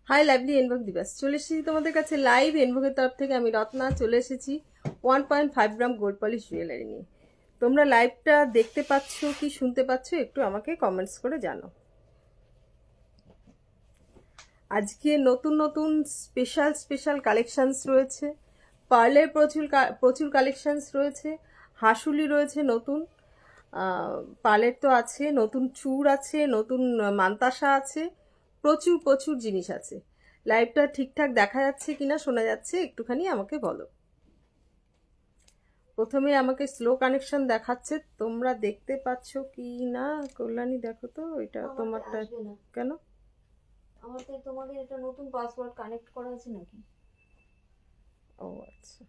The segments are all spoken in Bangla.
হাই লাইভলি এনভোগ দিবাস, চলে এসেছি তোমাদের কাছে লাইভ এনভোগের তরফ থেকে। আমি রত্না চলে এসেছি 1.5 গ্রাম গোল্ড পলিশ জুয়েলারি নিয়ে। তোমরা লাইভটা দেখতে পাচ্ছ কি শুনতে পাচ্ছ একটু আমাকে কমেন্টস করে জানো। আজকে নতুন নতুন স্পেশাল কালেকশনস রয়েছে, পার্লের প্রচুর কালেকশনস রয়েছে, হাসুলি রয়েছে নতুন, পার্লের তো আছে, নতুন চূড় আছে, নতুন মান্তাসা আছে, প্রচুর জিনিস আছে। লাইভটা ঠিকঠাক দেখা যাচ্ছে কিনা শোনা যাচ্ছে একটুখানি আমাকে বলো। প্রথমে আমাকে স্লো কানেকশন দেখাচ্ছে, তোমরা দেখতে পাচ্ছ কি না? কল্যাণী দেখো তো এটা তোমারটা কেন? আমাদের তোমাদের এটা নতুন পাসওয়ার্ড কানেক্ট করা আছে নাকি? ও আচ্ছা,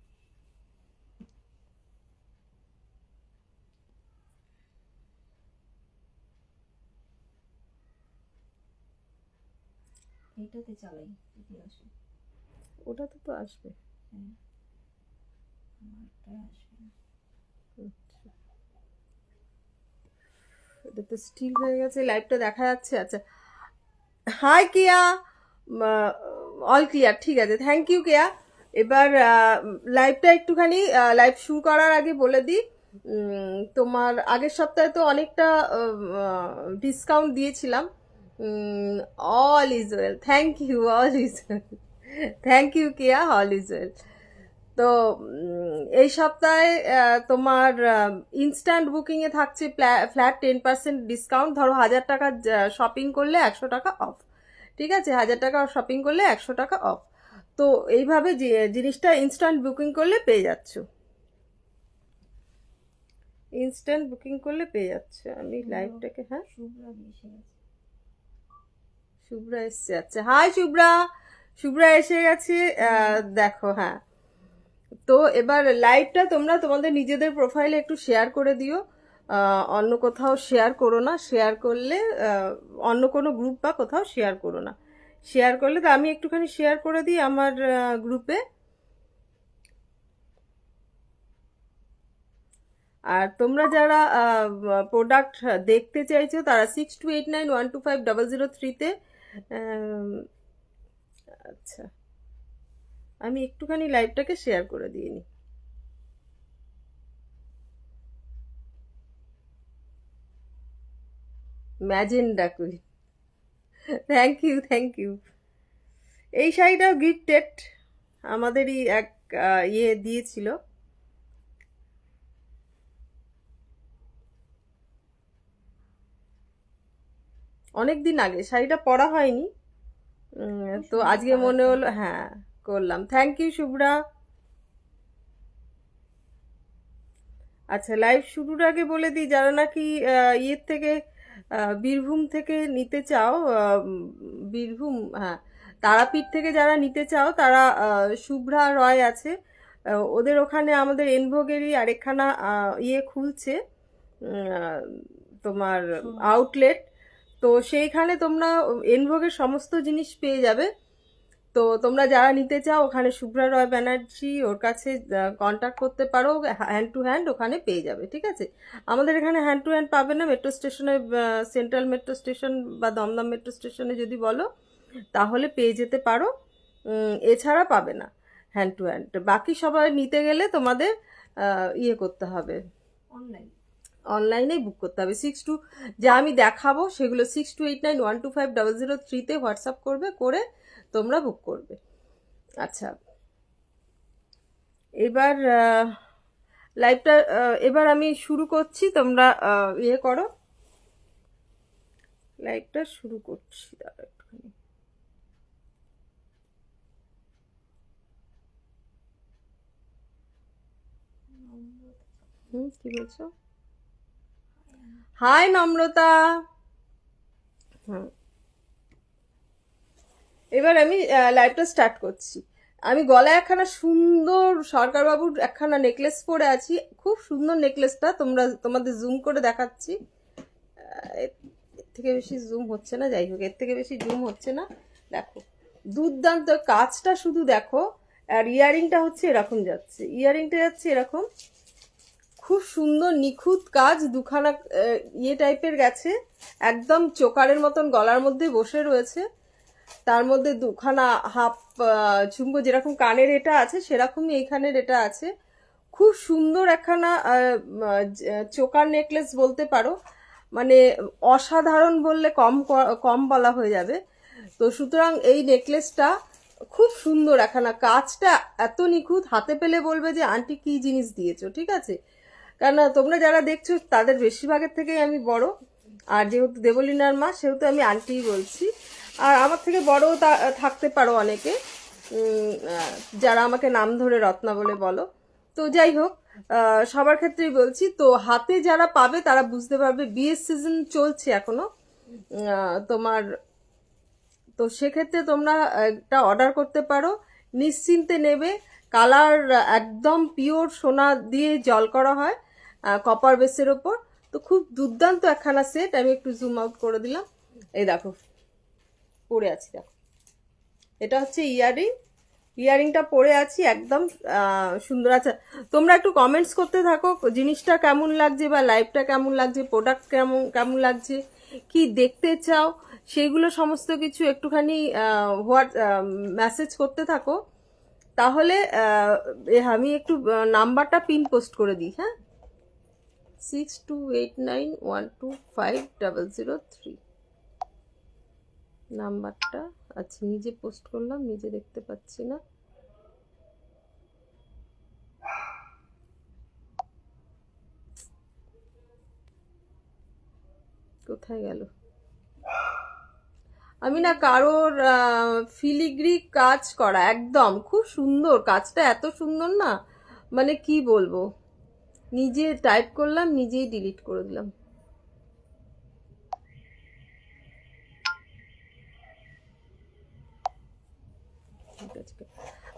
এইটাতে চালাই যদি আসে। ওটাতে তো আসবে। হ্যাঁ, আমারটাই আসবে না। আচ্ছা, এটা তো স্টিল হয়ে গেছে, লাইভটা দেখা যাচ্ছে। আচ্ছা, হাই কেয়া, অল ক্লিয়ার, ঠিক আছে, থ্যাংক ইউ কেয়া। এবার লাইভটা একটুখানি লাইভ শুরু করার আগে বলে দিই, তোমার আগের সপ্তাহে তো অনেকটা ডিসকাউন্ট দিয়েছিলাম। All is well, thank you, all is well, thank you Keya, all is well. তো এই সপ্তাহে তোমার ইনস্ট্যান্ট বুকিংয়ে থাকছে ফ্ল্যাট 10% ডিসকাউন্ট। ধরো 1000 টাকা শপিং করলে 100 টাকা অফ, ঠিক আছে? 1000 টাকা শপিং করলে 100 টাকা অফ। তো এইভাবে জিনিসটা ইনস্ট্যান্ট বুকিং করলে পেয়ে যাচ্ছ, ইনস্ট্যান্ট বুকিং করলে পেয়ে যাচ্ছে। আমি লাইভটাকে, হ্যাঁ, শুভ্রা এসে গেছে। শুভ্রা এসছে, আচ্ছা, হাই শুভ্রা, শুভ্রা এসে গেছে, দেখো, হ্যাঁ। তো এবার লাইভটা তোমরা তোমাদের নিজেদের প্রোফাইলে একটু শেয়ার করে দিও, অন্য কোথাও শেয়ার করো না। শেয়ার করলে অন্য কোনো গ্রুপ বা কোথাও শেয়ার করো না। শেয়ার করলে তো আমি একটুখানি শেয়ার করে দিই আমার গ্রুপে। আর তোমরা যারা প্রোডাক্ট দেখতে চাইছো তারা 6289125003-তে। আচ্ছা, আমি একটুখানি লাইভটাকে শেয়ার করে দিয়ে নিই। Magenta queen, thank you, thank you. এই শাড়িটাও গিফটেড, আমাদেরই এক ইয়ে দিয়েছিল। অনেক দিন আগে, শাড়িটা পরা হয়নি, তো আজকে মনে হলো, হ্যাঁ, করলাম। Thank you Shubhra. আচ্ছা, লাইভ শুরুর আগে বলে দিই, যারা নাকি ইয়ের থেকে বীরভূম থেকে নিতে চাও, বীরভূম, হ্যাঁ, তারাপীঠ থেকে যারা নিতে চাও তারা শুভ্রা রয় আছে, ওদের ওখানে আমাদের এনভোগেরই আরেকখানা ইয়ে খুলছে, আহ, তোমার আউটলেট। তো সেইখানে তোমরা এনভোগের সমস্ত জিনিস পেয়ে যাবে। তো তোমরা যারা নিতে চাও ওখানে শুভ্রা রয় ব্যানার্জি, ওর কাছে কন্ট্যাক্ট করতে পারো, হ্যান্ড টু হ্যান্ড ওখানে পেয়ে যাবে, ঠিক আছে? আমাদের এখানে হ্যান্ড টু হ্যান্ড পাবে না, মেট্রো স্টেশনে, সেন্ট্রাল মেট্রো স্টেশন বা দমদম মেট্রো স্টেশনে যদি বলো তাহলে পেয়ে যেতে পারো, এছাড়া পাবে না হ্যান্ড টু হ্যান্ড। বাকি সবাই নিতে গেলে তোমাদের ইয়ে করতে হবে, অনলাইন, অনলাইনে বুক করতে হবে। যা আমি দেখাবো সেগুলো 6289125003-তে হোয়াটসঅ্যাপ করবে, করে তোমরা বুক করবে। আচ্ছা, এবার লাইভটা এবার আমি শুরু করছি, তোমরা ইয়ে করো, লাইভটা শুরু করছি, দাঁড়া একটুখানি। কি বলছো? হাই নম্রতা। হুম, এবার আমি লাইভটা স্টার্ট করছি। আমি গলায় একখানা সুন্দর সরকারবাবুর একখানা নেকলেস পরে আছি, খুব সুন্দর নেকলেসটা, তোমাদের জুম করে দেখাচ্ছি। এর থেকে বেশি জুম হচ্ছে না, যাই হোক, এর থেকে বেশি জুম হচ্ছে না। দেখো, দুর্দান্ত কাজটা শুধু দেখো। আর ইয়ারিংটা হচ্ছে এরকম যাচ্ছে, ইয়ারিংটা যাচ্ছে এরকম, খুব সুন্দর নিখুঁত কাজ, দুখানা ইয়ে টাইপের গেছে, একদম চোকারের মতন গলার মধ্যে বসে রয়েছে। তার মধ্যে দুখানা হাফ ঝুমকো, যেরকম কানের এটা আছে সেরকমই এইখানের এটা আছে। খুব সুন্দর একখানা চোকার নেকলেস বলতে পারো, মানে অসাধারণ বললে কম বলা হয়ে যাবে। তো সুতরাং এই নেকলেসটা খুব সুন্দর একখানা, কাজটা এত নিখুঁত, হাতে পেলে বলবে যে আন্টি কি জিনিস দিয়েছো, ঠিক আছে। কেননা তোমরা যারা দেখছো তাদের বেশিরভাগের থেকেই আমি বড়, আর যেহেতু দেবলীনার মা সেহেতু আমি আন্টিই বলছি। আর আমার থেকে বড়ও থাকতে পারো অনেকে, যারা আমাকে নাম ধরে রত্না বলে বলো। তো যাই হোক, সবার ক্ষেত্রেই বলছি, তো হাতে যারা পাবে তারা বুঝতে পারবে, বিয়ের সিজন চলছে এখনো তোমার। তো সেক্ষেত্রে তোমরা একটা অর্ডার করতে পারো, নিশ্চিন্তে নেবে। কালার একদম পিওর সোনা দিয়ে জল করা হয় কপার বেসের ওপর। তো খুব দুর্দান্ত একখানা সেট। আমি একটু জুম আউট করে দিলাম, এই দেখো পরে আছি, দেখো এটা হচ্ছে ইয়ারিংটা পরে আছি, একদম সুন্দর আছে। তোমরা একটু কমেন্টস করতে থাকো জিনিসটা কেমন লাগছে, বা লাইভটা কেমন লাগছে, প্রোডাক্ট কেমন লাগছে, কি দেখতে চাও, সেগুলো সমস্ত কিছু একটুখানি মেসেজ করতে থাকো। তাহলে আমি একটু নাম্বারটা পিন পোস্ট করে দিই। হ্যাঁ, 6289125003 নাম্বারটা। আচ্ছা, নিজে পোস্ট করলাম, নিজে দেখতে পাচ্ছি না। কোথায় গেল? আমি না কারোর ফিলিগ্রি কাজ করা, একদম খুব সুন্দর কাজটা, এত সুন্দর না, মানে কি বলবো। নিজে টাইপ করলাম, নিজেই ডিলিট করে দিলাম।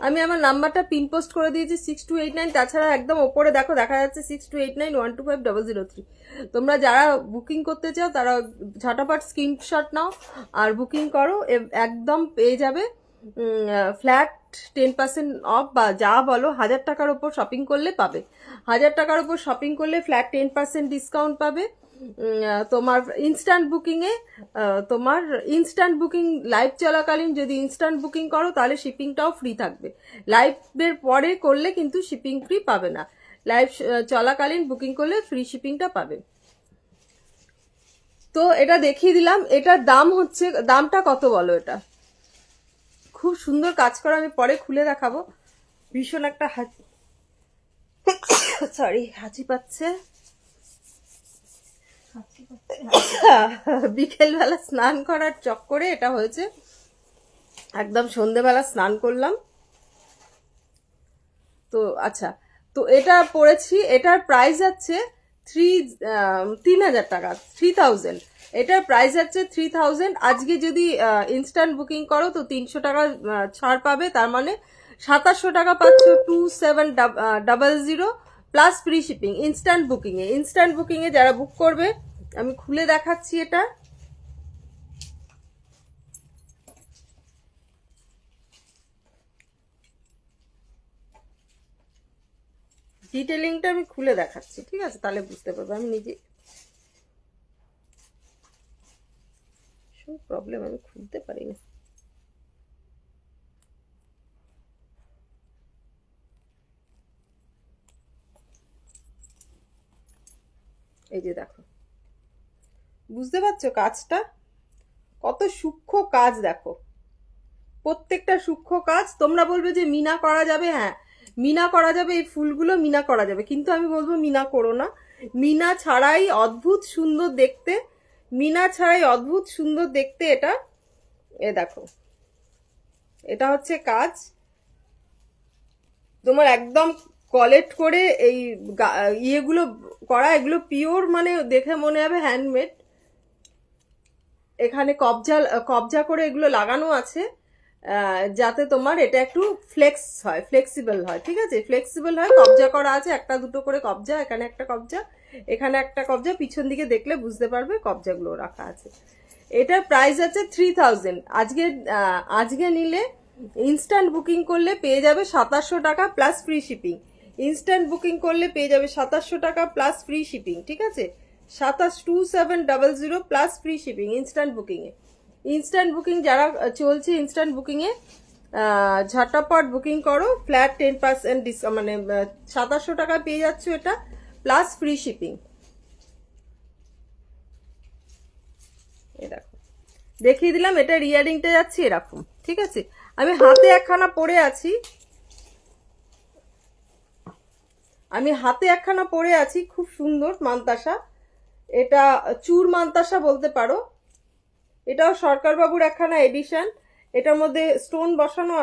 আমি আমার নাম্বারটা পিন পোস্ট করে দিয়েছি 6289। তাছাড়া একদম ওপরে দেখো দেখা যাচ্ছে 6289125003। তোমরা যারা বুকিং করতে চাও তারা ঝটাপট স্ক্রিনশট নাও আর বুকিং করো, একদম পেয়ে যাবে ফ্ল্যাট 10% অফ, বা যা বলো 1000 টাকার ওপর শপিং করলে পাবে। 1000 টাকার ওপর শপিং করলে ফ্ল্যাট 10% ডিসকাউন্ট পাবে। তোমার ইনস্ট্যান্ট বুকিংয়ে, তোমার ইনস্ট্যান্ট বুকিং লাইভ চলাকালীন যদি ইনস্ট্যান্ট বুকিং করো তাহলে শিপিংটাও ফ্রি থাকবে। লাইভের পরে করলে কিন্তু শিপিং ফ্রি পাবে না, লাইভ চলাকালীন বুকিং করলে ফ্রি শিপিংটা পাবে। তো এটা দেখিয়ে দিলাম। এটার দাম হচ্ছে, দামটা কত বলো? এটা খুব সুন্দর কাজ করা, আমি পরে খুলে দেখাবো। ভীষণ একটা হাঁচি পাচ্ছে। বিকেলবেলা স্নান করার চক্করে এটা হয়েছে, একদম সন্ধেবেলা স্নান করলাম। তো আচ্ছা, তো এটা পড়েছি, এটার প্রাইস আছে 3000 টাকা, 3000। এটার প্রাইস আছে 3000। আজকে যদি ইনস্ট্যান্ট বুকিং করো তো 300 টাকা ছাড় পাবে, তার মানে 2700 টাকা পাচ্ছ 2700 প্লাস ফ্রি শিপিং ইনস্ট্যান্ট বুকিংয়ে যারা বুক করবে। আমি খুলে দেখাচ্ছি এটা। ডিটেলিংটা আমি খুলে দেখাচ্ছি, ঠিক আছে, তাহলে বুঝতে পারবো। আমি নিজে প্রবলেম, আমি খুলতে পারি না। এই যে দেখো, বুঝতে পারছো কাজটা কত সূক্ষ্ম কাজ, দেখো প্রত্যেকটা সূক্ষ্ম কাজ। তোমরা বলবে যে মিনা করা যাবে, হ্যাঁ মিনা করা যাবে, এই ফুলগুলো মিনা করা যাবে, কিন্তু আমি বলবো মিনা করো না। মিনা ছাড়াই অদ্ভুত সুন্দর দেখতে, মিনা ছাড়াই অদ্ভুত সুন্দর দেখতে এটা। এ দেখো, এটা হচ্ছে কাজ তোমার একদম কলেক্ট করে এই ইয়েগুলো করা, এগুলো পিওর, মানে দেখে মনে হবে হ্যান্ডমেড। এখানে কবজা করে এগুলো লাগানো আছে, যাতে তোমার এটা একটু ফ্লেক্সিবল হয়, ঠিক আছে, ফ্লেক্সিবল হয়। কবজা করা আছে, একটা দুটো করে কবজা, এখানে একটা কবজা, এখানে একটা কবজা, পিছন দিকে দেখলে বুঝতে পারবে কবজাগুলো রাখা আছে। এটার প্রাইস আছে 3000। আজকে নিলে ইনস্ট্যান্ট বুকিং করলে পেয়ে যাবে 2700 টাকা plus free shipping. Instant booking করলে পেয়ে যাবে 2700 টাকা প্লাস ফ্রি শিপিং, ঠিক আছে, 2700 প্লাস ফ্রি শিপিং ইনস্ট্যান্ট বুকিংয়ে। ইনস্ট্যান্ট বুকিং যারা চলছে, ইনস্ট্যান্ট বুকিংয়ে ঝটাপট বুকিং করো, ফ্ল্যাট 10% ডিসকাউন্ট, মানে 2700 টাকা পেয়ে যাচ্ছ এটা, প্লাস ফ্রি শিপিং। এ দেখো, দেখিয়ে দিলাম। এটা ইয়ারিংটা যাচ্ছে এরকম, ঠিক আছে। আমি হাতে একখানা পরে আছি, খুব সুন্দর মান্তাসা। এটা চুর মান্তাসা বলতে পারো। এটাও সরকারবাবুর একখানা এডিশন। এটার মধ্যে স্টোন বসানো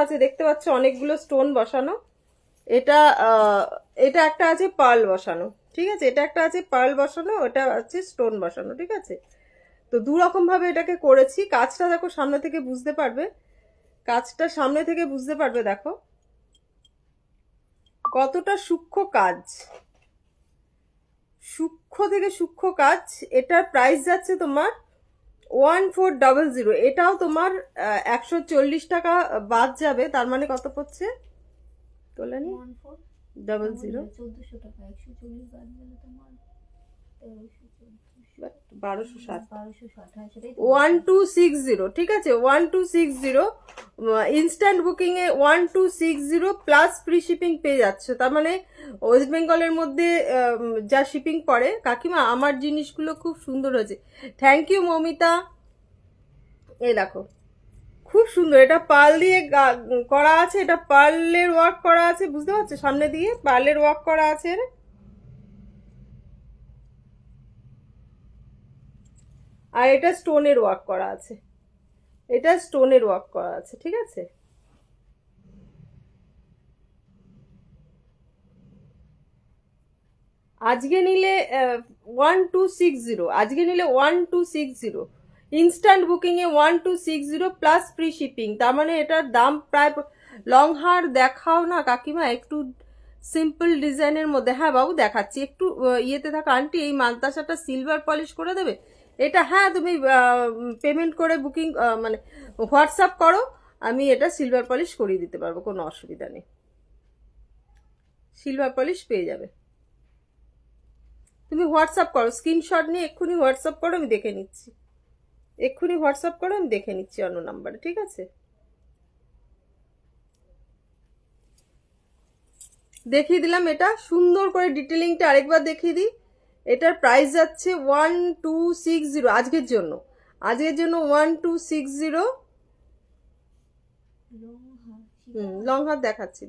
আছে, দেখতে পাচ্ছ অনেকগুলো স্টোন বসানো। এটা এটা একটা আছে পার্ল বসানো, ঠিক আছে। এটা একটা আছে পার্ল বসানো, ওটা আছে স্টোন বসানো, ঠিক আছে। তো দু রকম ভাবে এটাকে করেছি। কাজটা দেখো সামনে থেকে বুঝতে পারবে, দেখো কতটা সূক্ষ্ম কাজ, সূক্ষ্ম কাজ। এটার প্রাইস যাচ্ছে তোমার 1400। এটাও তোমার 140 টাকা বাদ যাবে, তার মানে কত পড়ছে তোলানি? 1400 1400 টাকা 140 বাদ গেলে তোমার 1260 1260। হ্যাঁ সেটাই 1260, ঠিক আছে। 1260 ইনস্ট্যান্ট বুকিং এ 1260 প্লাস ফ্রি শিপিং পেয়ে যাচ্ছ। তার মানে ওয়েস্ট বেঙ্গলের মধ্যে যা শিপিং পড়ে। কাকিমা আমার জিনিসগুলো খুব সুন্দর হয়েছে, থ্যাংক ইউ মমিতা। এই দেখো খুব সুন্দর, এটা পার্ল দিয়ে করা আছে, এটা পার্লের ওয়ার্ক করা আছে, বুঝতে পারছো? সামনে দিয়ে পার্লের ওয়ার্ক করা আছে, আর এটা স্টোনের ওয়ার্ক করা আছে, ঠিক আছে। আজকে নিলে 1260, ইনস্ট্যান্ট বুকিং এ 1260 প্লাস ফ্রি শিপিং। তার মানে এটার দাম প্রায়, লং হার দেখাও না কাকিমা একটু সিম্পল ডিজাইনের মধ্যে। হ্যাঁ বাবু দেখাচ্ছি, একটু ইয়েতে থাকা। আন্টি এই মান্তাসাটা সিলভার পলিশ করে দেবে এটা? হ্যাঁ তুমি পেমেন্ট করে বুকিং মানে হোয়াটসঅ্যাপ করো, আমি এটা সিলভার পলিশ করিয়ে দিতে পারবো, কোনো অসুবিধা নেই। সিলভার পলিশ পেয়ে যাবে। তুমি হোয়াটসঅ্যাপ করো, স্ক্রিনশট নিয়ে এক্ষুনি হোয়াটসঅ্যাপ করো, আমি দেখে নিচ্ছি, অন্য নাম্বারে, ঠিক আছে। দেখিয়ে দিলাম। এটা সুন্দর করে ডিটেলিংটা আরেকবার দেখিয়ে দিই। এটার প্রাইস যাচ্ছে 1260 আজকের জন্য 1260। লং হাত দেখাচ্ছি।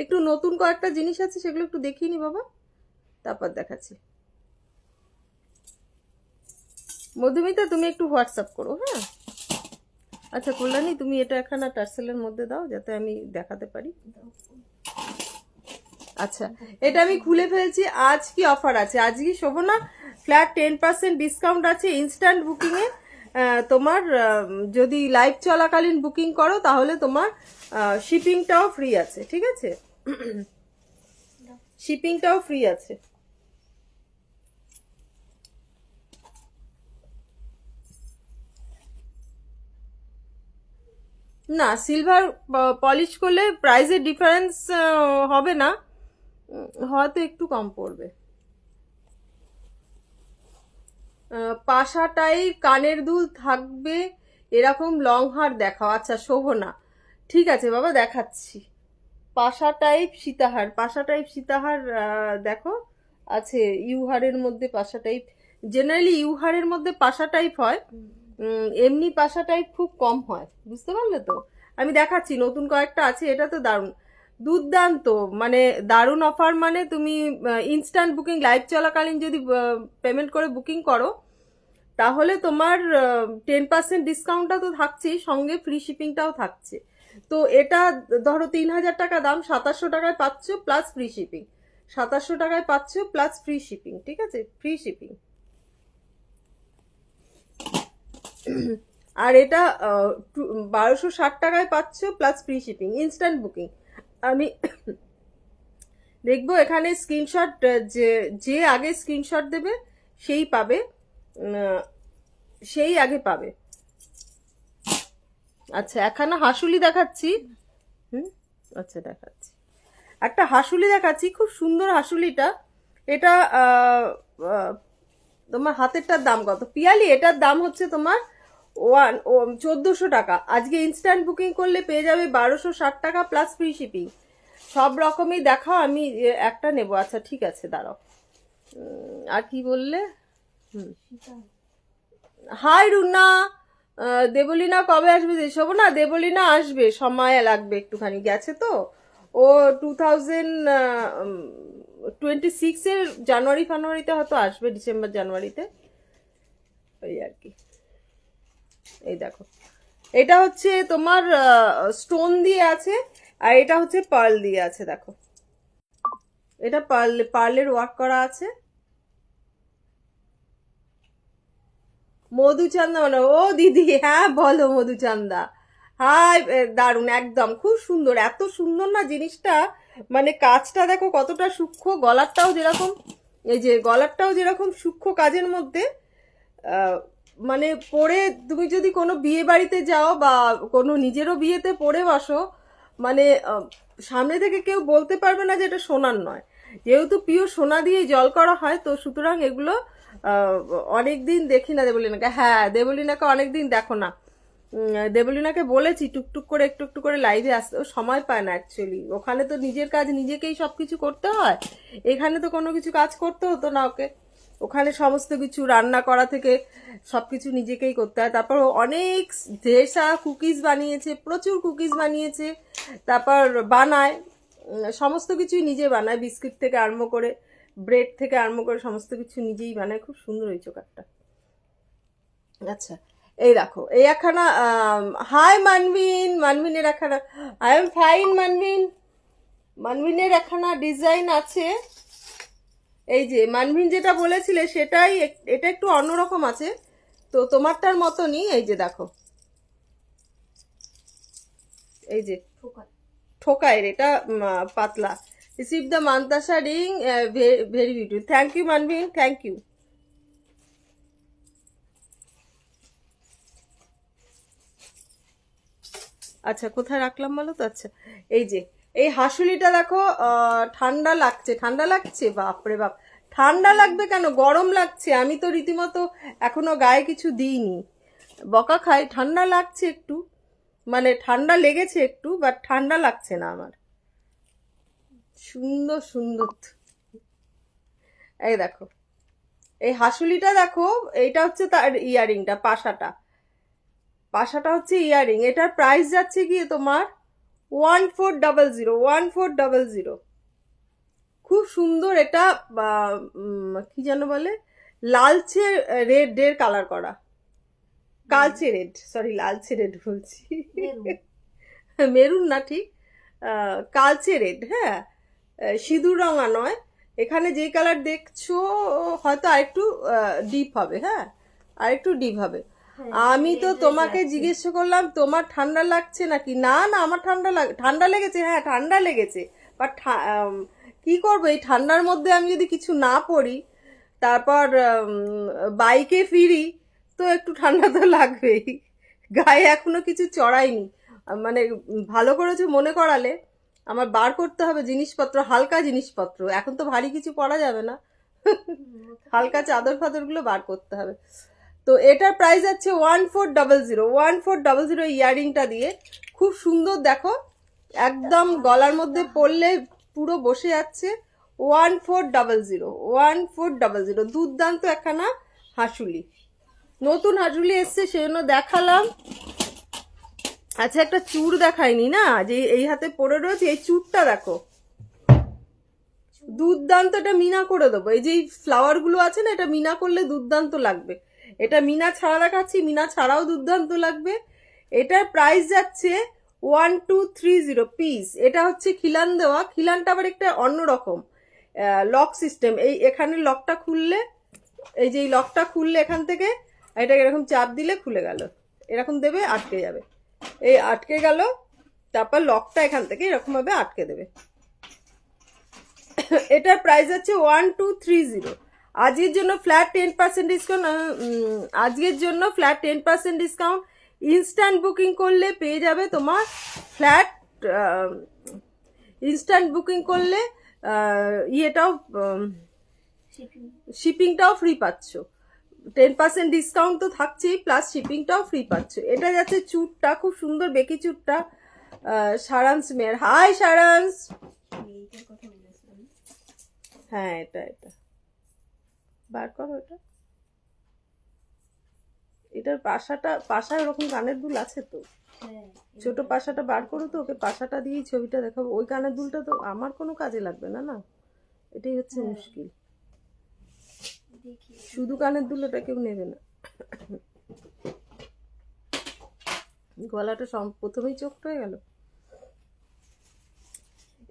একটু নতুন কয়েকটা জিনিস আছে, সেগুলো একটু দেখিয়ে নি বাবা, তারপর দেখাচ্ছি। মধুমিতা তুমি একটু হোয়াটসঅ্যাপ করো, হ্যাঁ। আচ্ছা কল্যাণী তুমি এটা একখানা টার্সেলের মধ্যে দাও, যাতে আমি দেখাতে পারি। আচ্ছা এটা আমি খুলে ফেলছি। আজ কি অফার আছে? আজকে শোভনা ফ্ল্যাট 10% ডিসকাউন্ট আছে ইনস্ট্যান্ট বুকিং এ। তোমার যদি লাইভ চলাকালীন বুকিং করো তাহলে তোমার শিপিংটাও ফ্রি আছে, ঠিক আছে। শিপিংটাও ফ্রি আছে। না সিলভার পলিশ করলে প্রাইসের ডিফারেন্স হবে না, হয়তো একটু কম পড়বে। পাশা টাইপ কানের দুল থাকবে এরকম লং হার দেখাও। আচ্ছা শোভনা ঠিক আছে বাবা দেখাচ্ছি। পাশা টাইপ সীতাহার দেখো আছে ইউহারের মধ্যে। পাশা টাইপ জেনারেলি ইউহারের মধ্যে পাশা টাইপ হয়, এমনি পাশা টাইপ খুব কম হয়, বুঝতে পারলে তো। আমি দেখাচ্ছি, নতুন কয়েকটা আছে। এটা তো দারুণ দুর্দান্ত, মানে দারুণ অফার। মানে তুমি ইনস্ট্যান্ট বুকিং লাইভ চলাকালীন যদি পেমেন্ট করে বুকিং করো তাহলে তোমার 10% ডিসকাউন্টটা তো থাকছেই, সঙ্গে ফ্রি শিপিংটাও থাকছে। তো এটা ধরো 3000 টাকা দাম, 2700 টাকায় পাচ্ছ প্লাস ফ্রি শিপিং। 2700 টাকায় পাচ্ছ প্লাস ফ্রি শিপিং, ঠিক আছে, ফ্রি শিপিং। আর এটা 1260 টাকায় পাচ্ছ plus free shipping instant booking. আমি দেখবো এখানে স্ক্রিনশট, যে আগে স্ক্রিনশট দেবে সেই পাবে, সেই আগে পাবে। আচ্ছা একখানা হাসুলি দেখাচ্ছি। আচ্ছা দেখাচ্ছি, একটা হাসুলি দেখাচ্ছি, খুব সুন্দর হাসুলিটা। এটা তোমার হাতেরটার দাম কত পিয়ালি? এটার দাম হচ্ছে তোমার 1400 টাকা। আজকে ইনস্ট্যান্ট বুকিং করলে পেয়ে যাবে 1260 টাকা প্লাস ফ্রি শিপিং। সব রকমই দেখাও, আমি একটা নেবো। আচ্ছা ঠিক আছে, দাঁড়াও। আর কি বললে? হাই রুনা। দেবলীনা কবে আসবে? শোভনা, দেবলীনা আসবে, সময় লাগবে একটুখানি, গেছে তো। ও 2026-এর জানুয়ারি ফানুয়ারিতে হয়তো আসবে, ডিসেম্বর জানুয়ারিতে, ওই আর কি। এই দেখো, এটা হচ্ছে তোমার স্টোন দিয়ে আছে, আর এটা হচ্ছে পার্ল দিয়ে আছে। দেখো, এটা পার্লের ওয়ার্ক করা আছে। মধুচান্দা মানে, ও দিদি, হ্যাঁ বলো মধুচান্দা। হাই, দারুন, একদম খুব সুন্দর, এত সুন্দর না জিনিসটা। মানে কাজটা দেখো কতটা সূক্ষ্ম, গলারটাও যেরকম, এই যে গলারটাও যেরকম সূক্ষ্ম কাজের মধ্যে। মানে পরে তুমি যদি কোনো বিয়ে বাড়িতে যাও বা কোনো নিজেরও বিয়েতে পরে বসো, মানে সামনে থেকে কেউ বলতে পারবে না যে এটা সোনার নয়, যেহেতু পিওর সোনা দিয়ে জল করা হয়। তো সুতরাং এগুলো অনেকদিন দেখি না দেবলীনাকে। হ্যাঁ, দেবলীনাকে অনেকদিন দেখো না। দেবলীনাকে বলেছি টুকটুক করে একটু একটু করে লাইভে আসতে, ও সময় পায় না অ্যাকচুয়ালি। ওখানে তো নিজের কাজ নিজেকেই সবকিছু করতে হয়, এখানে তো কোনো কিছু কাজ করতে হতো না ওকে। ওখানে সমস্ত কিছু রান্না করা থেকে সবকিছু নিজেকেই করতে হয়। তারপর ও অনেক ঢের সারা কুকিজ বানিয়েছে, প্রচুর কুকিজ বানিয়েছে, তারপর বানায়, সমস্ত কিছুই নিজে বানায়, বিস্কিট থেকে আরম্ভ করে ব্রেড থেকে আরম্ভ করে সমস্ত কিছু নিজেই বানায়। খুব সুন্দর এই চোকারটা। আচ্ছা, এই দেখো, এই একখানা হাই মানবিন, মানবিনের একখানা, আই এম ফাইন মানবিন। মানবিনের একখানা ডিজাইন আছে, এই যে মানবিন যেটা বলেছিলে সেটাই, এটা একটু অন্যরকম আছে, তো তোমারটার মতনই। এই যে দেখো, এই যে ঠোকায়ের, এটা পাতলা। Receive the Mantasha ring, very beautiful. Thank you Manbin, thank you. আচ্ছা, কোথায় রাখলাম বলো তো? আচ্ছা, এই যে এই হাসুলিটা দেখো, ঠান্ডা লাগছে, ঠান্ডা লাগছে, বাপরে বাপ। ঠান্ডা লাগবে কেন, গরম লাগছে। আমি তো রীতিমতো এখনো গায়ে কিছু দিইনি, বকা খাই। ঠান্ডা লাগছে একটু, মানে ঠান্ডা লেগেছে একটু, বাট ঠান্ডা লাগছে না আমার। সুন্দর সুন্দর। এই দেখো, এই হাসুলিটা দেখো, এইটা হচ্ছে তার ইয়ারিংটা, পাশাটা। পাশাটা হচ্ছে ইয়ারিং। এটার প্রাইস যাচ্ছে গিয়ে তোমার 1400, 1400। খুব সুন্দর এটা। কি যেন বলে, লালচে রেড কালার করা, কালচে রেড, সরি লালচে রেড বলছি, মেরুন না ঠিক, কালচে রেড। হ্যাঁ, সিঁদুর রঙা নয়। এখানে যেই কালার দেখছো হয়তো আরেকটু ডিপ হবে। হ্যাঁ, আরেকটু ডিপ হবে। আমি তো তোমাকে জিজ্ঞেস করলাম তোমার ঠান্ডা লাগছে নাকি, না না আমার ঠান্ডা লেগেছে। হ্যাঁ, ঠান্ডা লেগেছে, বাট কি করবো, এই ঠান্ডার মধ্যে আমি যদি কিছু না পরি, তারপর বাইকে ফিরি, তো একটু ঠান্ডা তো লাগবেই। গায়ে এখনো কিছু চড়াইনি, মানে ভালো করেছে মনে করালে। আমার বার করতে হবে জিনিসপত্র, হালকা জিনিসপত্র, এখন তো ভারী কিছু পরা যাবে না। হালকা চাদর ফাদর গুলো বার করতে হবে। তো এটার প্রাইস আছে 1400, 1400 ইয়ারিংটা দিয়ে। খুব সুন্দর দেখো, একদম গলার মধ্যে পরলে পুরো বসে যাচ্ছে। 1400, 1400, দুর্দান্ত একখানা হাসুলি। নতুন হাসুলি এসছে, সেজন্য দেখালাম। আচ্ছা, একটা চূড় দেখায়নি না, যে এই হাতে পরে রয়েছে, এই চূড়টা দেখো, দুর্দান্ত। এটা মিনা করে দেবো, এই যে ফ্লাওয়ার গুলো আছে না, এটা মিনা করলে দুর্দান্ত লাগবে। এটা মিনা ছাড়া দেখাচ্ছি, মিনা ছাড়াও দুর্দান্ত লাগবে। এটার প্রাইস যাচ্ছে 1230 পিস। এটা হচ্ছে খিলান দেওয়া, খিলানটা আবার একটা অন্যরকম লক সিস্টেম। এই এখানে লকটা খুললে, এই যে এই লকটা খুললে এখান থেকে এটাকে এরকম চাপ দিলে খুলে গেল, এরকম দেবে, আটকে যাবে, এই আটকে গেল। তারপর লকটা এখান থেকে এরকম ভাবে আটকে দেবে। এটার প্রাইস আছে 1230। আজকের জন্য ফ্ল্যাট 10% ডিসকাউন্ট, আজকের জন্য ফ্ল্যাট 10% ডিসকাউন্ট। ইনস্ট্যান্ট বুকিং করলে পেয়ে যাবে তোমার ফ্ল্যাট, ইনস্ট্যান্ট বুকিং করলে ইয়েটাও, শিপিংটাও ফ্রি পাচ্ছ। 10% ডিসকাউন্ট তো থাকছেই, প্লাস শিপিংটাও ফ্রি পাচ্ছ। এটা যাচ্ছে চুটটা, খুব সুন্দর বেকি চুটটা, সারাংশ মেয়ের। হাই সারাংশ। এইটার কথা বলেছিলাম। হ্যাঁ এটা বার করো এটা। এটার পাশায় ওরকম কানের দুল আছে তো, হ্যাঁ ছোট পাশাটা বার করো তো, ওকে পাশাটা দিয়েই ছবিটা দেখাবো। ওই কানের দুলটা তো আমার কোনো কাজে লাগবে না, না এটাই হচ্ছে মুশকিল। দেখি শুধু কানের দুল ওটা কেউ নেবে না। গলাটা প্রথমেই চোখটা হয়ে গেল।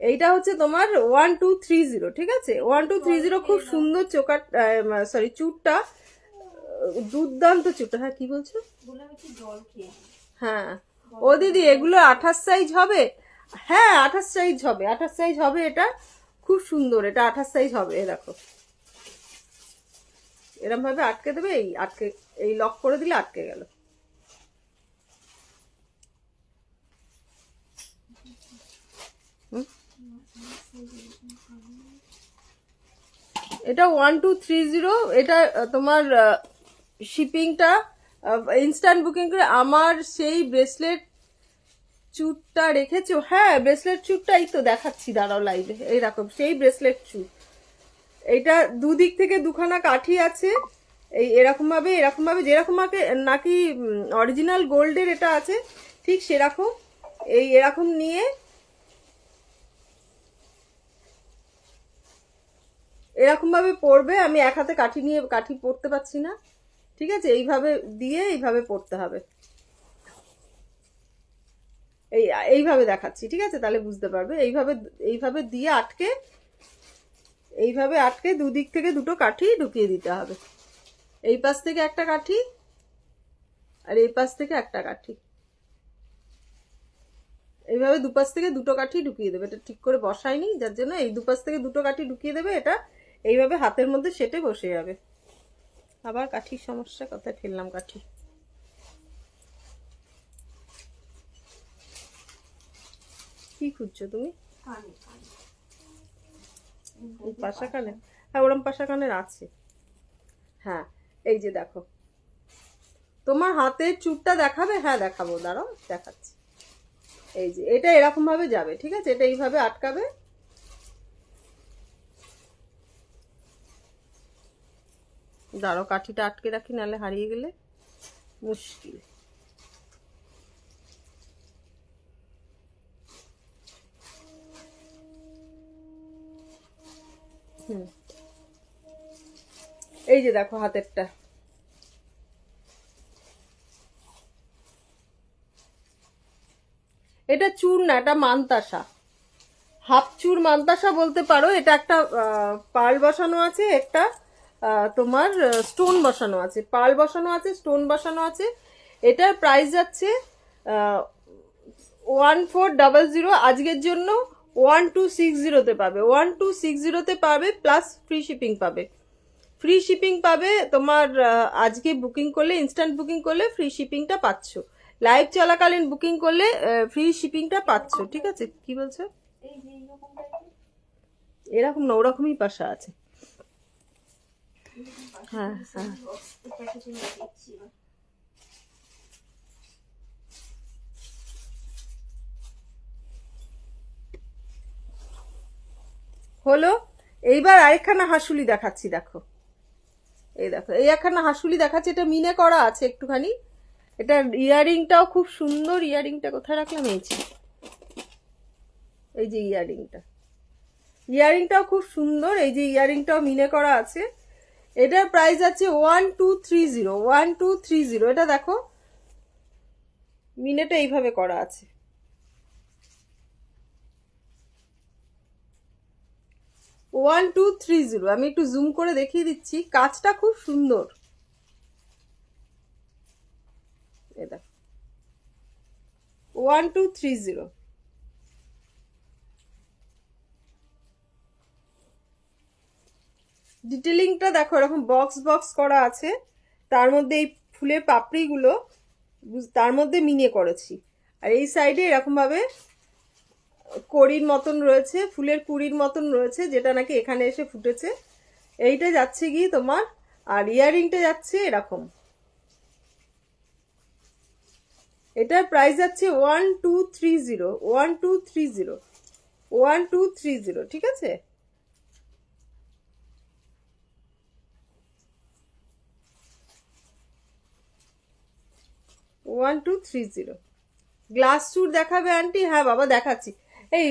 এইটা হচ্ছে তোমার 1230, ঠিক আছে? 1230 খুব সুন্দর চোকার, সরি চুটটা, দুর্দান্ত চুটটা। হ্যাঁ কি বলছো? বললাম একটু জল খেয়ে নিই। হ্যাঁ ও দিদি, এগুলো 28 সাইজ হবে? হ্যাঁ 28 সাইজ হবে, 28 সাইজ হবে। এটা খুব সুন্দর, এটা 28 সাইজ হবে। এ দেখো এরম ভাবে আটকে দেবে, এই লক করে দিলে আটকে গেল। এটা 1230। এটা তোমার শিপিংটা ইনস্ট্যান্ট বুকিং করে। আমার সেই ব্রেসলেট চুটটা রেখেছো? হ্যাঁ ব্রেসলেট চুটটা এই তো দেখাচ্ছি, দাঁড়াও লাইভে। এইরকম সেই ব্রেসলেট চুট। এইটা দুদিক থেকে দুখানা কাঠি আছে, এরকম ভাবে যেরকম নাকি অরিজিনাল গোল্ডের এটা আছে, ঠিক সেরকম এরকম নিয়ে এরকম ভাবে পরবে। আমি এক হাতে কাঠি পরতে পারছি না, ঠিক আছে? এইভাবে দিয়ে এইভাবে পরতে হবে। এইভাবে দেখাচ্ছি, ঠিক আছে? তাহলে বুঝতে পারবে। এইভাবে দিয়ে এইভাবে আটকে দুদিক থেকে দুটো কাঠি ঢুকিয়ে দিতে হবে। এই পাশ থেকে একটা কাঠি আর এই পাশ থেকে একটা কাঠি, এইভাবে দুপাশ থেকে দুটো কাঠি ঢুকিয়ে দেবে। এটা ঠিক করে বসায়নি যার জন্য, এই দুপাশ থেকে দুটো কাঠি ঢুকিয়ে দেবে। এটা এইভাবে হাতের মধ্যে সেটে বসে যাবে। আবার কাঠির সমস্যা, কোথায় ফেললাম কাঠি? কি খুঁজছো তুমি? কানে পাশা কানে? হ্যাঁ ওরম পাশা কানের আছে। হ্যাঁ এই যে দেখো, তোমার হাতের চুটটা দেখাবে? হ্যাঁ দেখাবো, দাঁড়াও দেখাচ্ছি। এই যে এটা এরকম ভাবে যাবে, ঠিক আছে? এটা এইভাবে আটকাবে। দাঁড়াও কাঠিটা আটকে রাখি, নাহলে হারিয়ে গেলে মুশকিল। এই যে দেখো হাতেরটা, এটা চুর না, এটা মানতাসা, হাফ চুর মানতাসা বলতে পারো। এটা একটা পার্ল বসানো আছে, একটা তোমার স্টোন বসানো আছে। পার্ল বসানো আছে, স্টোন বসানো আছে। এটার প্রাইস যাচ্ছে 1400। আজকের জন্য 1260-তে পাবে, 1260-তে পাবে, প্লাস ফ্রি শিপিং পাবে। ফ্রি শিপিং পাবে তোমার। আজকে বুকিং করলে, ইনস্ট্যান্ট বুকিং করলে ফ্রি শিপিংটা পাচ্ছ। লাইভ চলাকালীন বুকিং করলে ফ্রি শিপিংটা পাচ্ছ, ঠিক আছে? কি বলছো? এই যে এইরকম টাইপের এরকম না, ওরকমই পাশা আছে। হ্যাঁ হ্যাঁ প্যাকেটে নিয়ে দিচ্ছি এবার। হলো। এইবার আরেকখানা হাসুলি দেখাচ্ছি, দেখো। এই দেখো, এই একখানা হাসুলি দেখাচ্ছি। এটা মিনে করা আছে একটুখানি। এটা ইয়ারিংটাও খুব সুন্দর। ইয়ারিংটা কোথায় রাখলাম? এই যে ইয়ারিংটাও খুব সুন্দর। এই যে ইয়ারিংটাও মিনে করা আছে। এটার প্রাইস আছে 1230। এটা দেখো মিনেটা এইভাবে করা আছে। 1230। আমি একটু জুম করে দেখিয়ে দিচ্ছি, কাজটা খুব সুন্দর। এই দেখো 1230। ডিটেলিংটা দেখো, এরকম বক্স বক্স করা আছে। তার মধ্যে এই ফুলের পাপড়িগুলো তার মধ্যে মিনিয়ে করেছি। আর এই সাইডে এরকম ভাবে কড়ির মতন রয়েছে, ফুলের কুড়ির মতন রয়েছে, যেটা নাকি এখানে এসে ফুটেছে। এইটা যাচ্ছে গিয়ে তোমার আর ইয়াররিংটা যাচ্ছে এরকম, এটার প্রাইস যাচ্ছে 1230, 1230, 1230, ঠিক আছে? One two three zero. Glass suit দেখাবে আন্টি? হ্যাঁ বাবা দেখাচ্ছি। এই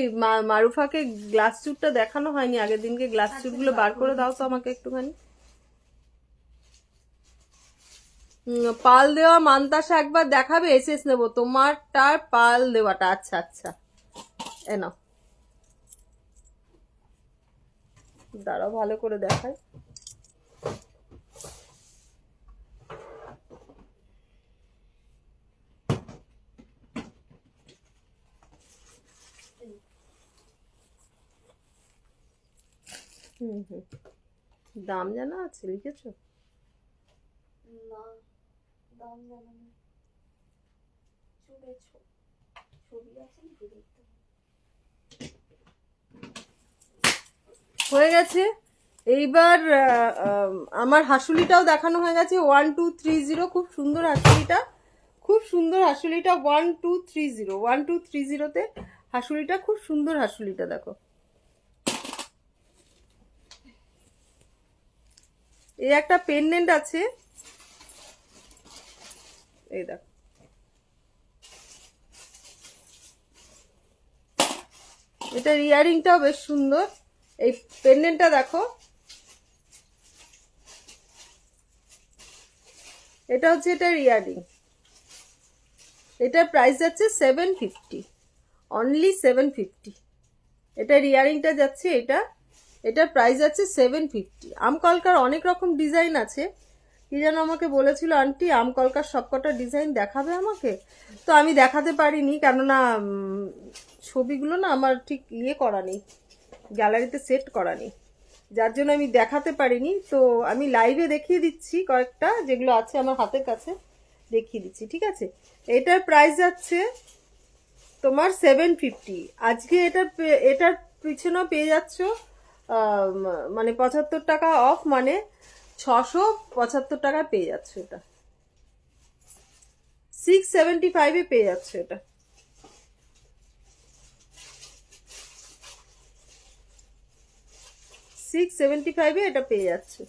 মারুফাকে গ্লাস স্যুটটা দেখানো হয়নি আগের দিনকে, গ্লাস স্যুট গুলো বার করে দাও তো আমাকে একটুখানি। পাল দেওয়া মানতাসা একবার দেখাবে, এসএস নেবো তোমারটার পাল দেওয়াটা। আচ্ছা আচ্ছা, এ নাও, দাঁড়াও ভালো করে দেখাই। হুম হুম, দাম জানা আছে, লিখেছো? না, দাম জানা নেই। ছবি আছে নাকি দেখতে? হয়ে গেছে। এইবার আমার হাসুলিটাও দেখানো হয়ে গেছে। 1230, খুব সুন্দর হাসুলিটা, খুব সুন্দর হাসুলিটা। 1230, 1230তে হাসুলিটা, খুব সুন্দর হাসুলিটা দেখো। এই একটা পেন্ডেন্ট আছে, এই দেখো, এটার ইয়ারিংটাও বেশ সুন্দর। এই পেন্ডেন্টটা দেখো, এটা হচ্ছে এটার ইয়ারিং। এটার প্রাইস যাচ্ছে 750, অনলি 750। এটার ইয়ারিংটা যাচ্ছে এটা, এটার প্রাইস যাচ্ছে 750। আমকলকার অনেক রকম ডিজাইন আছে। কি যেন আমাকে বলেছিল আন্টি, আমকলকার সবকটা ডিজাইন দেখাবে আমাকে, তো আমি দেখাতে পারিনি, কেননা ছবিগুলো না আমার ঠিক ইয়ে করা নেই, গ্যালারিতে সেট করা নেই, যার জন্য আমি দেখাতে পারিনি। তো আমি লাইভে দেখিয়ে দিচ্ছি কয়েকটা, যেগুলো আছে আমার হাতের কাছে দেখিয়ে দিচ্ছি, ঠিক আছে? এটার প্রাইস যাচ্ছে তোমার 750। আজকে এটার পিছনেও পেয়ে যাচ্ছ মানে 75 টাকা অফ, মানে 675 টাকা পেয়ে যাচ্ছে। এটা 675 পেয়ে যাচ্ছে। এটা 675 এটা পেয়ে যাচ্ছে।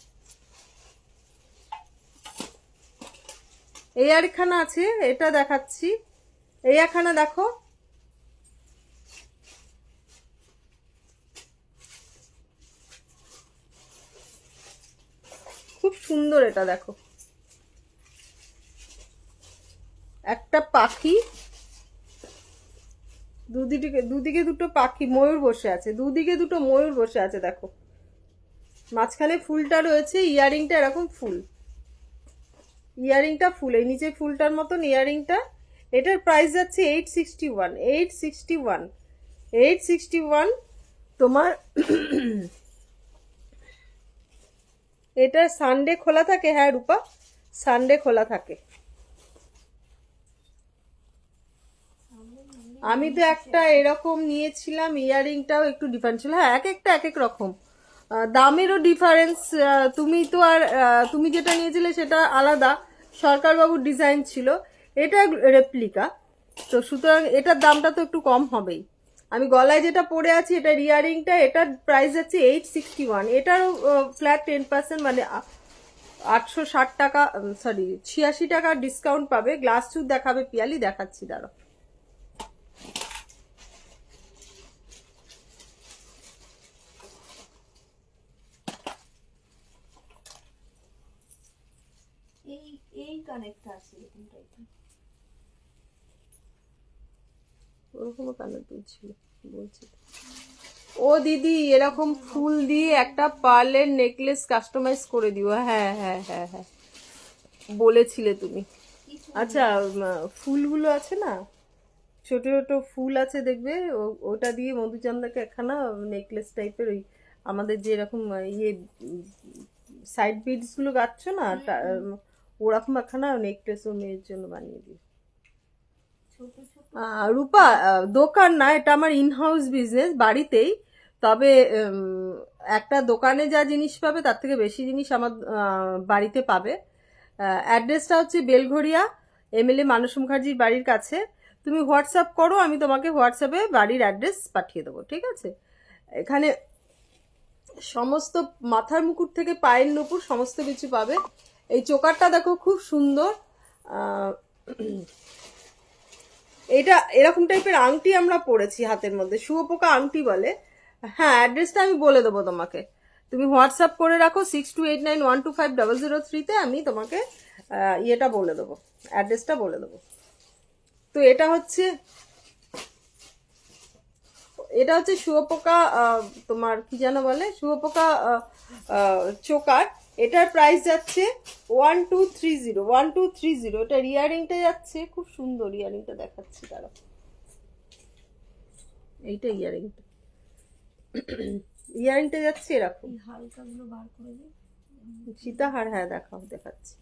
এই আর একখানা আছে, এটা দেখাচ্ছি। এই একখানা দেখো, খুব সুন্দর। এটা দেখো, একটা পাখি, দুদিকে দুটো পাখি, ময়ূর বসে আছে, দুদিকে দুটো ময়ূর বসে আছে দেখো, মাঝখানে ফুলটা রয়েছে। ইয়ারিংটা এরকম ফুল, ইয়ারিংটা ফুল, এই নিচে ফুলটার মতন ইয়ারিংটা। এটার প্রাইস যাচ্ছে 861, 861, 861 তোমার। এটা সানডে খোলা থাকে, হ্যাঁ রূপা, সানডে খোলা থাকে। আমি তো একটা এরকম নিয়েছিলাম, ইয়ারিংটাও একটু ডিফারেন্ট ছিল। হ্যাঁ, এক একটা এক এক রকম, দামেরও ডিফারেন্স। তুমি তো আর তুমি যেটা নিয়েছিলে সেটা আলাদা, সরকারবাবুর ডিজাইন ছিল, এটা রেপ্লিকা, তো সুতরাং এটার দামটা তো একটু কম হবেই। আমি গলায় যেটা পরে আছি, এটার ইয়ারিংটা, এটার প্রাইস যাচ্ছে 861। এটারও ফ্ল্যাট 10%, মানে 860 টাকা, সরি 86 টাকা ডিসকাউন্ট পাবে। গ্লাস চুর দেখাবে পিয়ালি, দেখাচ্ছি দাঁড়ো। এই কানেক্টটা আছে এরকম টাইপের। ওরকমও কানের দুল ছিল বলছি। ও দিদি, এরকম ফুল দিয়ে একটা পার্লের নেকলেস কাস্টমাইজ করে দিও। হ্যাঁ হ্যাঁ হ্যাঁ হ্যাঁ, বলেছিলে তুমি। আচ্ছা, ফুলগুলো আছে না, ছোট ছোট ফুল আছে দেখবে, ওটা দিয়ে মধুচন্দ্রাকে একখানা নেকলেস টাইপের, ওই আমাদের যে এরকম ইয়ে সাইড বিডস গুলো গাচ্ছ না, ওরকম একখানা নেকলেস ও মেয়ের জন্য বানিয়ে দিই। রূপা, দোকান না, এটা আমার ইনহাউস বিজনেস, বাড়িতেই। তবে একটা দোকানে যা জিনিস পাবে তার থেকে বেশি জিনিস আমার বাড়িতে পাবে। অ্যাড্রেসটা হচ্ছে বেলঘড়িয়া, এমএলএ মানস মুখার্জির বাড়ির কাছে। তুমি হোয়াটসঅ্যাপ করো, আমি তোমাকে হোয়াটসঅ্যাপে বাড়ির অ্যাড্রেস পাঠিয়ে দেবো, ঠিক আছে? এখানে সমস্ত মাথার মুকুট থেকে পায়ের নুপুর সমস্ত কিছু পাবে। এই চোকারটা দেখো খুব সুন্দর। আহ, এটা এরকম টাইপের আংটি আমরা পরেছি হাতের মধ্যে, শুয়োপোকা আংটি বলে। হ্যাঁ, অ্যাড্রেসটা আমি বলে দেবো তোমাকে, তুমি হোয়াটসঅ্যাপ করে রাখো 6289125003-তে, আমি তোমাকে ইয়েটা বলে দেবো, অ্যাড্রেসটা বলে দেবো। তো এটা হচ্ছে শুয়োপোকা, তোমার কি যেন বলে, শুয়োপোকা চোকার। এটার প্রাইস যাচ্ছে 1230। এটা ইয়ারিংটা যাচ্ছে, খুব সুন্দর ইয়ারিংটা দেখাচ্ছি তারা। এইটা ইয়ারিংটা যাচ্ছে এরকম হালকাগুলো বার করে দিই। সীতাহার, হ্যাঁ দেখাচ্ছি।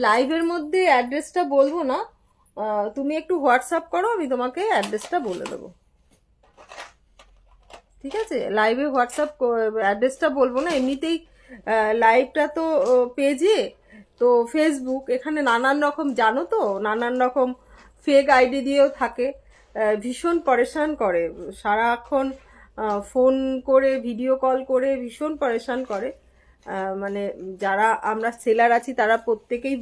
লাইভের মধ্যে অ্যাড্রেসটা বলবো না, তুমি একটু হোয়াটসঅ্যাপ করো, আমি তোমাকে অ্যাড্রেসটা বলে দেবো, ঠিক আছে? লাইভে হোয়াটসঅ্যাপ অ্যাড্রেসটা বলবো না, এমনিতেই লাইভটা তো পেজে, তো ফেসবুক, এখানে নানান রকম, জানো তো, নানান রকম ফেক আইডি দিয়েও থাকে। ভীষণ পরেশান করে, সারাক্ষণ ফোন করে, ভিডিও কল করে ভীষণ পরেশান করে। মানে যারা আমরা সেলার আছি তারা প্রত্যেকেই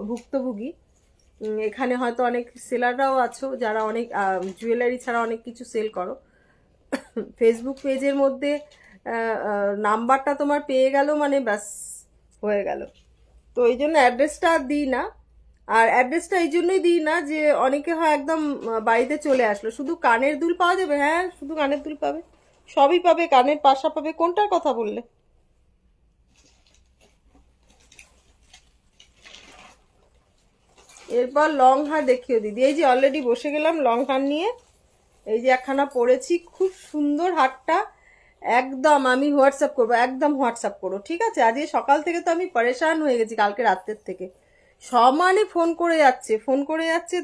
ভুক্তভোগী। এখানে হয়তো অনেক সেলাররাও আছো যারা অনেক জুয়েলারি ছাড়া অনেক কিছু সেল করো। ফেসবুক পেজের মধ্যে নাম্বারটা তোমার পেয়ে গেল মানে ব্যাস হয়ে গেল। তো এই জন্য অ্যাড্রেসটা আর দিই না। আর অ্যাড্রেসটা এই জন্যই দিই না যে অনেকে হয় একদম বাড়িতে চলে আসলো, শুধু কানের দুল পাওয়া যাবে, হ্যাঁ শুধু কানের দুল পাবে, সবই পাবে, কানের পাশা পাবে। কোনটার কথা বললে? এরপর লং হার দেখিও দিদি। এই যে অলরেডি বসে গেলাম লং হার নিয়ে, এই যে একখানা পরেছি, খুব সুন্দর হারটা। একদম আমি হোয়াটসঅ্যাপ করবো, একদম হোয়াটসঅ্যাপ করো, ঠিক আছে? আজকে সকাল থেকে তো আমি পরেশান হয়ে গেছি, কালকে রাত্রের থেকে সমানে ফোন করে যাচ্ছে,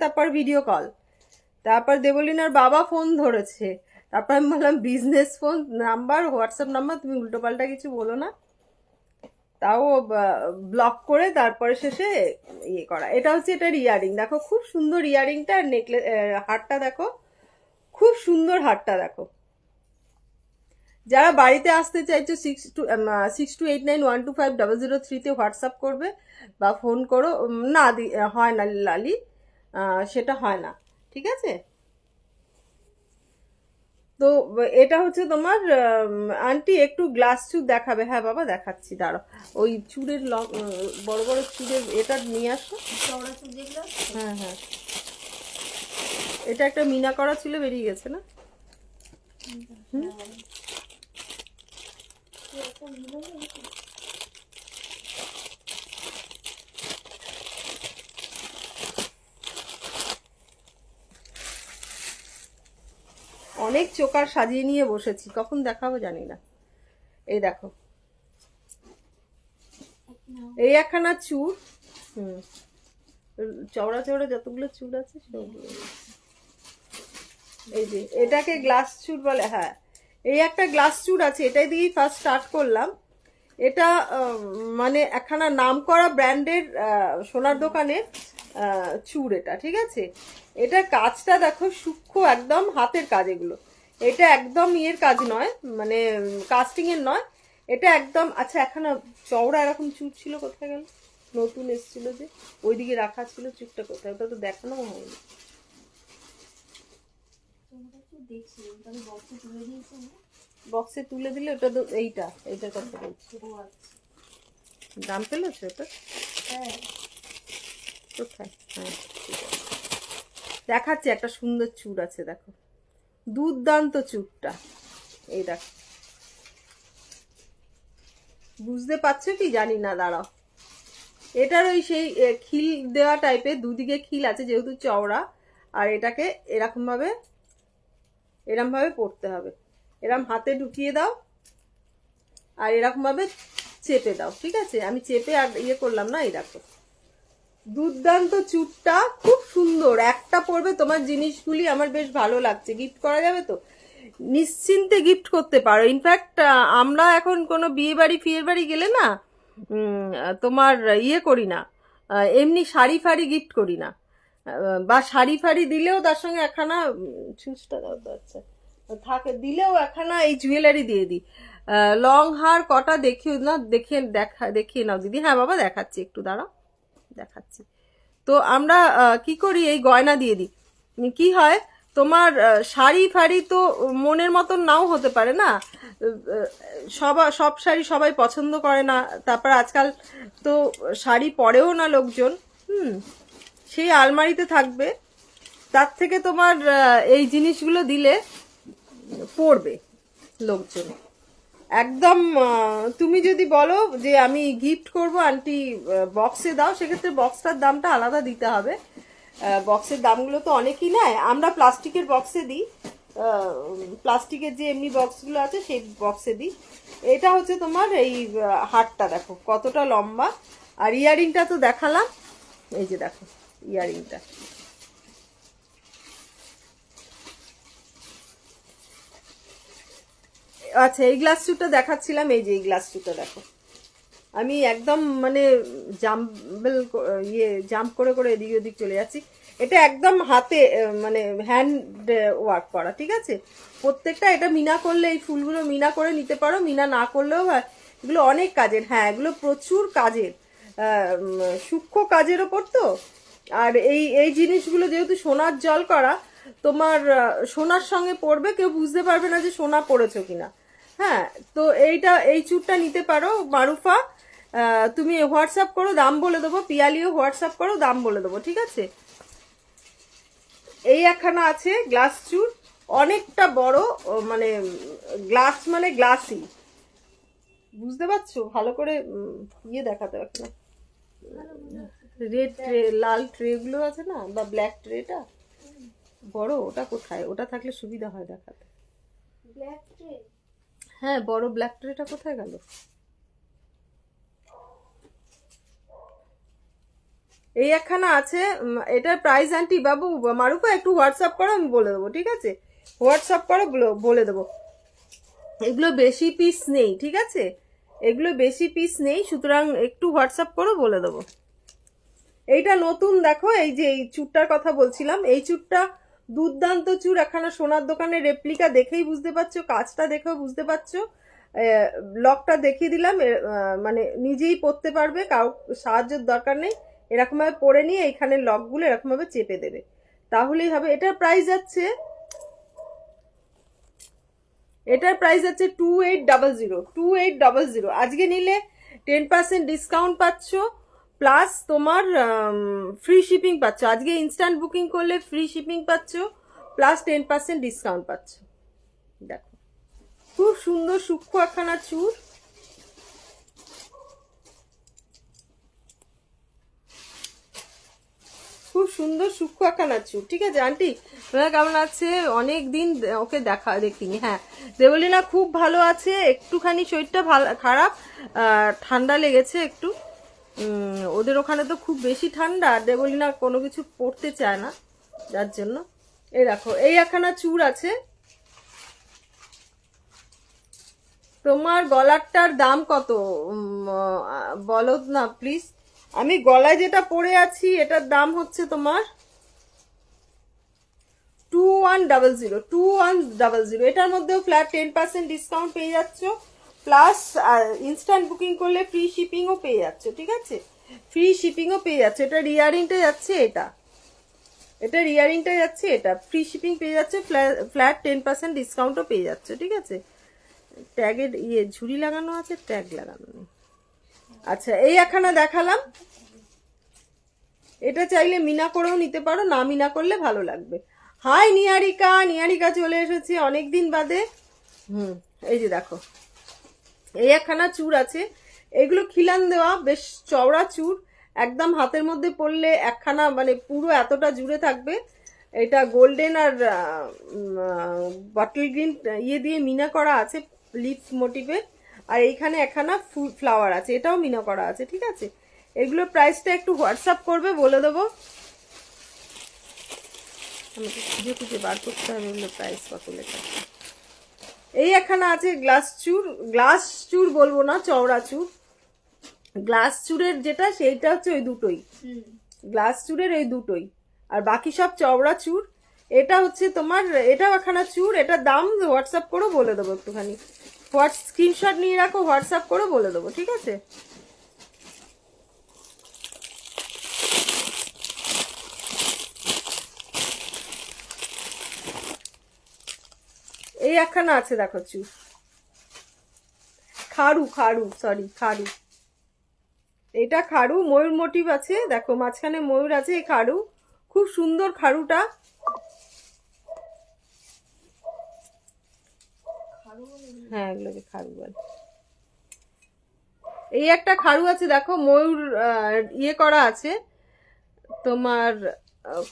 তারপর ভিডিও কল, তারপর দেবলিনার বাবা ফোন ধরেছে, তারপর আমি বললাম business phone number, WhatsApp number, তুমি উল্টোপাল্টা কিছু বলো না। তাও ব্লক করে তারপরে শেষে ইয়ে করা। এটা হচ্ছে এটার ইয়ারিং, দেখো খুব সুন্দর ইয়ারিংটা, আর নেকলেস, হারটা দেখো খুব সুন্দর, হারটা দেখো। যারা বাড়িতে আসতে চাইছো 6289125003-তে হোয়াটসঅ্যাপ করবে বা ফোন করো। না হয় না লালি, সেটা হয় না, ঠিক আছে? তো এটা হচ্ছে তোমার আন্টি একটু গ্লাস চুর দেখাবে? হ্যাঁ বাবা দেখাচ্ছি, দাঁড়াও। ওই চুড়ের বড় বড় চুড়ের এটা নিয়ে আসো। চওড়া চুল যেগুলো, হ্যাঁ এটা একটা মিনা করা ছিল, বেরিয়ে গেছে না? অনেক চোকার সাজিয়ে নিয়ে বসেছি, কখন দেখাবো জানি না। এই দেখো, এই একখানা চুর, চওড়া চওড়া যতগুলো চুর আছে সবগুলো। এই যে এটাকে গ্লাস চুর বলে, হ্যাঁ এই একটা গ্লাস চুর আছে, এটাই দিয়েই ফার্স্ট স্টার্ট করলাম। এটা মানে একখানা নাম করা ব্র্যান্ডের সোনার দোকানের চুর এটা, ঠিক আছে? এটা কাজটা দেখো সূক্ষ্ম, একদম হাতের কাজ এগুলো। এটা একদম ইয়ের কাজ নয়, মানে কাস্টিং এর নয়, এটা একদম। আচ্ছা একখানা চওড়া এরকম চুর ছিল, কোথায় গেল? নতুন এসেছিল যে, ওইদিকে রাখা ছিল চুরটা, কোথায়? ওটা তো দেখানো হয়নি। বক্সে তুলে দিলে ওটা তো এইটার কথা বলছি। দাম পেলেছো ওটা? হ্যাঁ কোথায়? হ্যাঁ দেখাচ্ছে, একটা সুন্দর চুর আছে দেখো, দুর্দান্ত চুরটা। এই দেখো, বুঝতে পারছো কি জানি না, দাঁড়াও। এটার ওই সেই খিল দেওয়া টাইপের, দুদিকে খিল আছে যেহেতু চওড়া, আর এটাকে এরকম ভাবে পড়তে হবে। এরকম হাতে ঢুকিয়ে দাও আর এরকম ভাবে চেপে দাও, ঠিক আছে? আমি চেপে আর ইয়ে করলাম না, এই দেখো দুর্দান্ত চুড়টা, খুব সুন্দর, একটা পরবে তোমার জিনিসগুলি আমার বেশ ভালো লাগছে, গিফট করা যাবে তো, নিশ্চিন্তে গিফট করতে পারো। ইনফ্যাক্ট আমরা এখন কোনো বিয়ে বাড়ি ফিয়ে বাড়ি গেলে না তোমার ইয়ে করি না, এমনি শাড়ি ফাড়ি গিফট করি না, বা শাড়ি ফাড়ি দিলেও তার সঙ্গে একখানা চুজটা দাও তো, আচ্ছা থাকে, দিলেও একখানা এই জুয়েলারি দিয়ে দিই। লং হার কটা দেখিও না, দেখিয়ে নাও দিদি। হ্যাঁ বাবা দেখাচ্ছি, একটু দাঁড়াও দেখাচ্ছি। তো আমরা কি করি, এই গয়না দিয়ে দিই। কি হয় তোমার, শাড়ি ফাড়ি তো মনের মতন নাও হতে পারে না, সব শাড়ি সবাই পছন্দ করে না, তারপর আজকাল তো শাড়ি পরেও না লোকজন, সেই আলমারিতে থাকবে, তার থেকে তোমার এই জিনিসগুলো দিলে পড়বে লোকজন। একদম তুমি যদি বলো যে আমি গিফট করব আন্টি, বক্সে দাও, সেক্ষেত্রে বক্সটার দামটা আলাদা দিতে হবে। বক্সের দামগুলো তো অনেকই নেয়, আমরা প্লাস্টিকের বক্সে দিই, প্লাস্টিকের যে এমনি বক্সগুলো আছে সেই বক্সে দিই। এটা হচ্ছে তোমার এই হারটা দেখো কতটা লম্বা, আর ইয়ারিংটা তো দেখালাম, এই যে দেখো ইয়ারিংটা। আচ্ছা এই গ্লাস শুটা দেখাচ্ছিলাম, এই যে এই গ্লাস শুটা দেখো, আমি একদম মানে জাম্প করে করে এদিক ওদিক চলে যাচ্ছি। এটা একদম হাতে মানে হ্যান্ড ওয়ার্ক করা, ঠিক আছে। প্রত্যেকটা এটা মিনা করলে, এই ফুলগুলো মিনা করে নিতে পারো, মিনা না করলেও হয়, এগুলো অনেক কাজের। হ্যাঁ এগুলো প্রচুর কাজের, সূক্ষ্ম কাজের ওপর তো। আর এই এই জিনিসগুলো যেহেতু সোনার জল করা, তোমার সোনার সঙ্গে পড়বে, কেউ বুঝতে পারবে না যে সোনা পড়েছো কিনা। হ্যাঁ তো এই চুরটা নিতে পারো মারুফা, তুমি হোয়াটসঅ্যাপ করো, দাম বলে দেবো, পিয়ালিও হোয়াটসঅ্যাপ করো, দাম বলে দেবো, ঠিক আছে। এই একখানা আছে গ্লাস চুর, অনেকটা বড়, মানে গ্লাস মানে গ্লাসই, বুঝতে পারছো, ভালো করে ইয়ে দেখাতে পারছো না, রেড ট্রে, লাল ট্রে গুলো আছে না, বা ব্ল্যাক ট্রেটা বড়, ওটা কোথায়, ওটা থাকলে সুবিধা হয় দেখাতে। ব্ল্যাক ট্রে, হ্যাঁ বড় ব্ল্যাক ট্রেটা কোথায় গেল। এই একখানা আছে, এটার প্রাইস আন্টি বাবু মারুফা একটু হোয়াটসঅ্যাপ করো, আমি বলে দেবো, ঠিক আছে, হোয়াটসঅ্যাপ করো বলে দেবো। এগুলো বেশি পিস নেই, ঠিক আছে, এগুলো বেশি পিস নেই, সুতরাং একটু হোয়াটসঅ্যাপ করো, বলে দেবো। এইটা নতুন দেখো, এই যে এই চুরটার কথা বলছিলাম, এই চুরটা দুর্দান্ত চুর, একখানা সোনার দোকানের রেপ্লিকা, দেখেই বুঝতে পারছো, কাজটা দেখেও বুঝতে পারছো। লকটা দেখিয়ে দিলাম, মানে নিজেই পরতে পারবে, কারো সাহায্যের দরকার নেই, এরকম ভাবে পরে নিয়ে এখানে লকগুলো এরকম ভাবে চেপে দেবে, তাহলেই হবে। এটার প্রাইস যাচ্ছে 2800, আজকে নিলে 10% ডিসকাউন্ট পাচ্ছ, প্লাস তোমার ফ্রি শিপিং পাচ্ছ, আজকে ইনস্ট্যান্ট বুকিং করলে ফ্রি শিপিং পাচ্ছ, প্লাস 10% ডিসকাউন্ট পাচ্ছ। দেখো খুব সুন্দর সূক্ষ্ম একখানা চুর, খুব সুন্দর সূক্ষ্ম একখানা চুর, ঠিক আছে। আন্টি তোমার কেমন আছে, অনেক দিন ওকে দেখিনি। হ্যাঁ দেবলীনা খুব ভালো আছে, একটুখানি শরীরটা ভালো খারাপ, ঠান্ডা লেগেছে একটু, ওদের ওখানে তো খুব বেশি ঠান্ডা, আর দেবলীনা কোনো কিছু পড়তে চায় না, যার জন্য। এই দেখো এই একখানা চুর আছে, তোমার গলারটার দাম কত বলো না প্লিজ। আমি গলায় যেটা পরে আছি এটার দাম হচ্ছে তোমার 2100, এটার মধ্যেও ফ্ল্যাট 10% ডিসকাউন্ট পেয়ে যাচ্ছ, প্লাস ইনস্ট্যান্ট বুকিং করলে ফ্রি শিপিংও পেয়ে যাচ্ছ, ঠিক আছে, ফ্রি শিপিংও পেয়ে যাচ্ছে। এটা রিয়ারিংটা যাচ্ছে, এটা রিয়ারিংটা যাচ্ছে, এটা ফ্রি শিপিং পেয়ে যাচ্ছে, ফ্ল্যাট 10% ডিসকাউন্টও পেয়ে যাচ্ছে, ঠিক আছে। ট্যাগের ঝুড়ি লাগানো আছে, ট্যাগ লাগানো নেই। আচ্ছা এই একখানা দেখালাম, এটা চাইলে মিনা করেও নিতে পারো, না মিনা করলে ভালো লাগবে। হাই নিয়ারিকা চলে এসেছে অনেকদিন বাদে। এই যে দেখো এই একখানা চুর আছে, এগুলো খিলান দেওয়া, বেশ চওড়া চুর, একদম হাতের মধ্যে পড়লে একখানা মানে পুরো এতটা জুড়ে থাকবে। এটা গোল্ডেন আর বটল গ্রিন দিয়ে মিনা করা আছে, লিফ মোটিভে, আর এইখানে একখানা ফ্লাওয়ার আছে, এটাও মিনা করা আছে, ঠিক আছে। এগুলো প্রাইসটা একটু হোয়াটসঅ্যাপ করবে, বলে দেবো। আমাকে খুঁজে খুঁজে বার করতে হবে এগুলো প্রাইস কত লেখা আছে। এই একখানা আছে গ্লাস চুর বলবো না, চওড়া চুর। গ্লাস চুরের যেটা সেইটা হচ্ছে ওই দুটোই, গ্লাস চুরের এই দুটোই, আর বাকি সব চওড়া চুর। এটা হচ্ছে তোমার, এটাও একখানা চুর, এটার দাম হোয়াটসঅ্যাপ করে বলে দেবো একটুখানি। স্ক্রিনশট নিয়ে রাখো, হোয়াটসঅ্যাপ করে বলে দেবো, ঠিক আছে? এই একখানা আছে দেখো চুর, খাড়ু। এটা খাড়ু, ময়ূর মোটিভ আছে, দেখো মাঝখানে ময়ূর আছে, এই খাড়ু খুব সুন্দর খাড়ুটা। হ্যাঁ, এগুলোকে খাড়ু বলে। এই একটা খাড়ু আছে দেখো, ময়ূর ইয়ে করা আছে তোমার,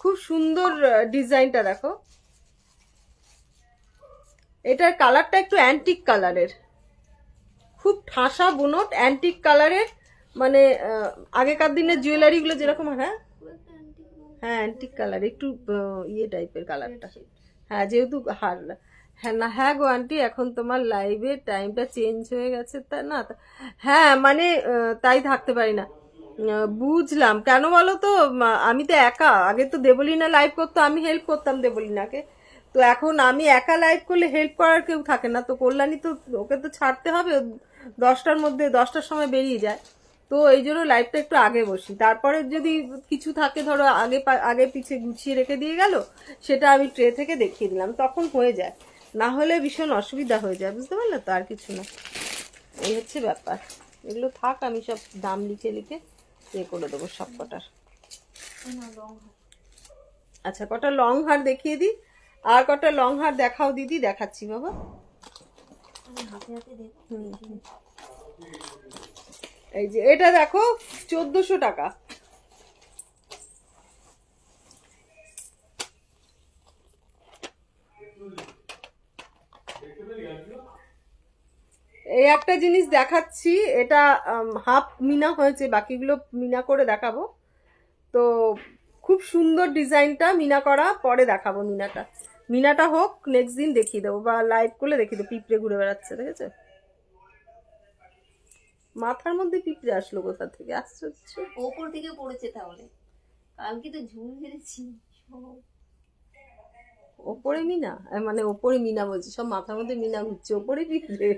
খুব সুন্দর ডিজাইনটা দেখো। এটার কালারটা একটু অ্যান্টিক কালারের, খুব ঠাসা বুনট, অ্যান্টিক কালারের, মানে আগেকার দিনের জুয়েলারি গুলো যেরকম, হ্যাঁ হ্যাঁ অ্যান্টিক কালার, একটু ইয়ে টাইপের কালারটা। হ্যাঁ, যেহেতু হার, হ্যাঁ না, হ্যাঁ গো আন্টি, এখন তোমার লাইভে টাইমটা চেঞ্জ হয়ে গেছে, তা না? হ্যাঁ মানে তাই থাকতে পারি না। বুঝলাম, কেন বলো তো, আমি তো একা, আগে তো দেবলীনা লাইভ করতো, আমি হেল্প করতাম দেবলীনাকে, তো এখন আমি একা লাইভ করলে হেল্প করার কেউ থাকে না, তো কল্যাণী তো, ওকে তো ছাড়তে হবে, 10টার মধ্যে, 10টার সময় বেরিয়ে যায়, তো এই জন্য লাইভটা একটু আগে বসি। তারপরে যদি কিছু থাকে, ধরো আগে পিছে গুছিয়ে রেখে দিয়ে গেল, সেটা আমি ট্রে থেকে দেখিয়ে দিলাম, তখন হয়ে যায়। না হলে ভীষণ অসুবিধা হয়ে যায়, বুঝতে পারলে তো, আর কিছু না। এই হচ্ছে ব্যাপার। এগুলো থাক, আমি সব দাম লিখে লিখে ইয়ে করে দেবো সব কটার। আচ্ছা, কটা লং হার দেখিয়ে দিই, আর কটা লং হার দেখাও দিদি। দেখাচ্ছি বাবা। এই যে এটা দেখো, 1400 টাকা। এই একটা জিনিস দেখাচ্ছি, এটা হাফ মিনা হয়েছে, বাকিগুলো মিনা করে দেখাবো। তো খুব সুন্দর ডিজাইনটা, মিনা করা, পরে দেখাবো মিনাটা হোক, নেক্সট দিন দেখিয়ে দেবো, বা লাইভ করলে দেখিয়ে দেবো। পিঁপড়ে ঘুরে বেড়াচ্ছে, দেখেছো? মাথার মধ্যে পিঁপড়ে আসলো কোথা থেকে, আশ্চর্য। ওপর থেকে পড়েছে তাহলে, কালকে তো ঝুল মেরেছি। ওপরে মিনা, মানে ওপরে মিনা বলছি, সব মাথার মধ্যে মিনা ঘুরছে, ওপরে পিঁপড়ে।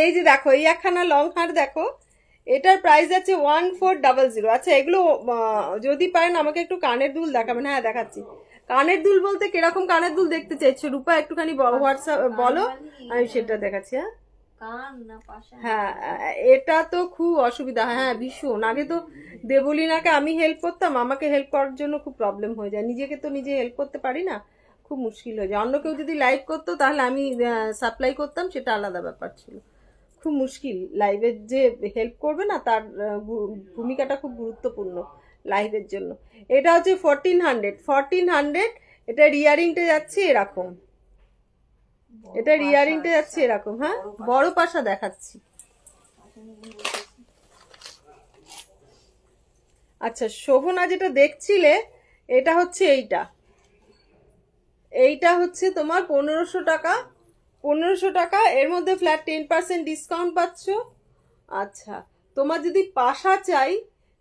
এই যে দেখো, এই একখানা লং হার দেখো, এটার প্রাইস আছে 1400। আচ্ছা, এগুলো যদি পারেন আমাকে একটু কানের দুল দেখাবেন। হ্যাঁ দেখাচ্ছি। কানের দুল বলতে কিরকম কানের দুল দেখতে চাইছো রূপা, একটুখানি হোয়াটসঅ্যাপ বলো, আমি সেটা দেখাচ্ছি। হ্যাঁ, এটা তো খুব অসুবিধা, হ্যাঁ ভীষণ। আগে তো দেবলীনাকে আমি হেল্প করতাম, আমাকে হেল্প করার জন্য খুব প্রবলেম হয়ে যায়, নিজেকে তো নিজে হেল্প করতে পারি না, খুব মুশকিল হয়ে যায়। অন্য কেউ যদি লাইভ করতো তাহলে আমি সাপ্লাই করতাম, সেটা আলাদা ব্যাপার ছিল। খুব মুশকিল, লাইভের যে হেল্প করবে না, তার ভূমিকাটা খুব গুরুত্বপূর্ণ লাইভের জন্য। এটা হচ্ছে 1400। এটা রিয়ারিংটা যাচ্ছে এরকম, এটা রিয়ারিংটা যাচ্ছে এরকম। হ্যাঁ, বড় পাশা দেখাচ্ছি। আচ্ছা, শোভনা যেটা দেখছিলে, এটা হচ্ছে এইটা হচ্ছে তোমার 1500 টাকা। 1500 টাকা, এর মধ্যে ফ্ল্যাট 10% ডিসকাউন্ট পাচ্ছ। আচ্ছা, তোমার যদি পাশা চাই,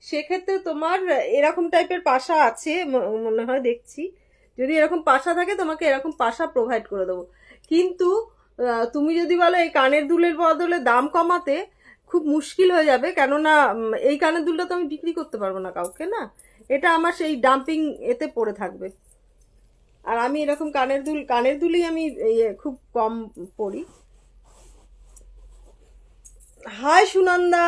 সেক্ষেত্রে তোমার এরকম টাইপের পাশা আছে মনে হয়, দেখছি। যদি এরকম পাশা থাকে, তোমাকে এরকম পাশা প্রোভাইড করে দেবো। কিন্তু তুমি যদি বলো এই কানের দুলের বদলে দাম কমাতে, খুব মুশকিল হয়ে যাবে, কেননা এই কানের দুলটা তো আমি বিক্রি করতে পারবো না কাউকে, না, এটা আমার সেই ডাম্পিং এতে পড়ে থাকবে। আর আমি এরকম কানের দুলই আমি খুব কম পরি। হাই সুনন্দা,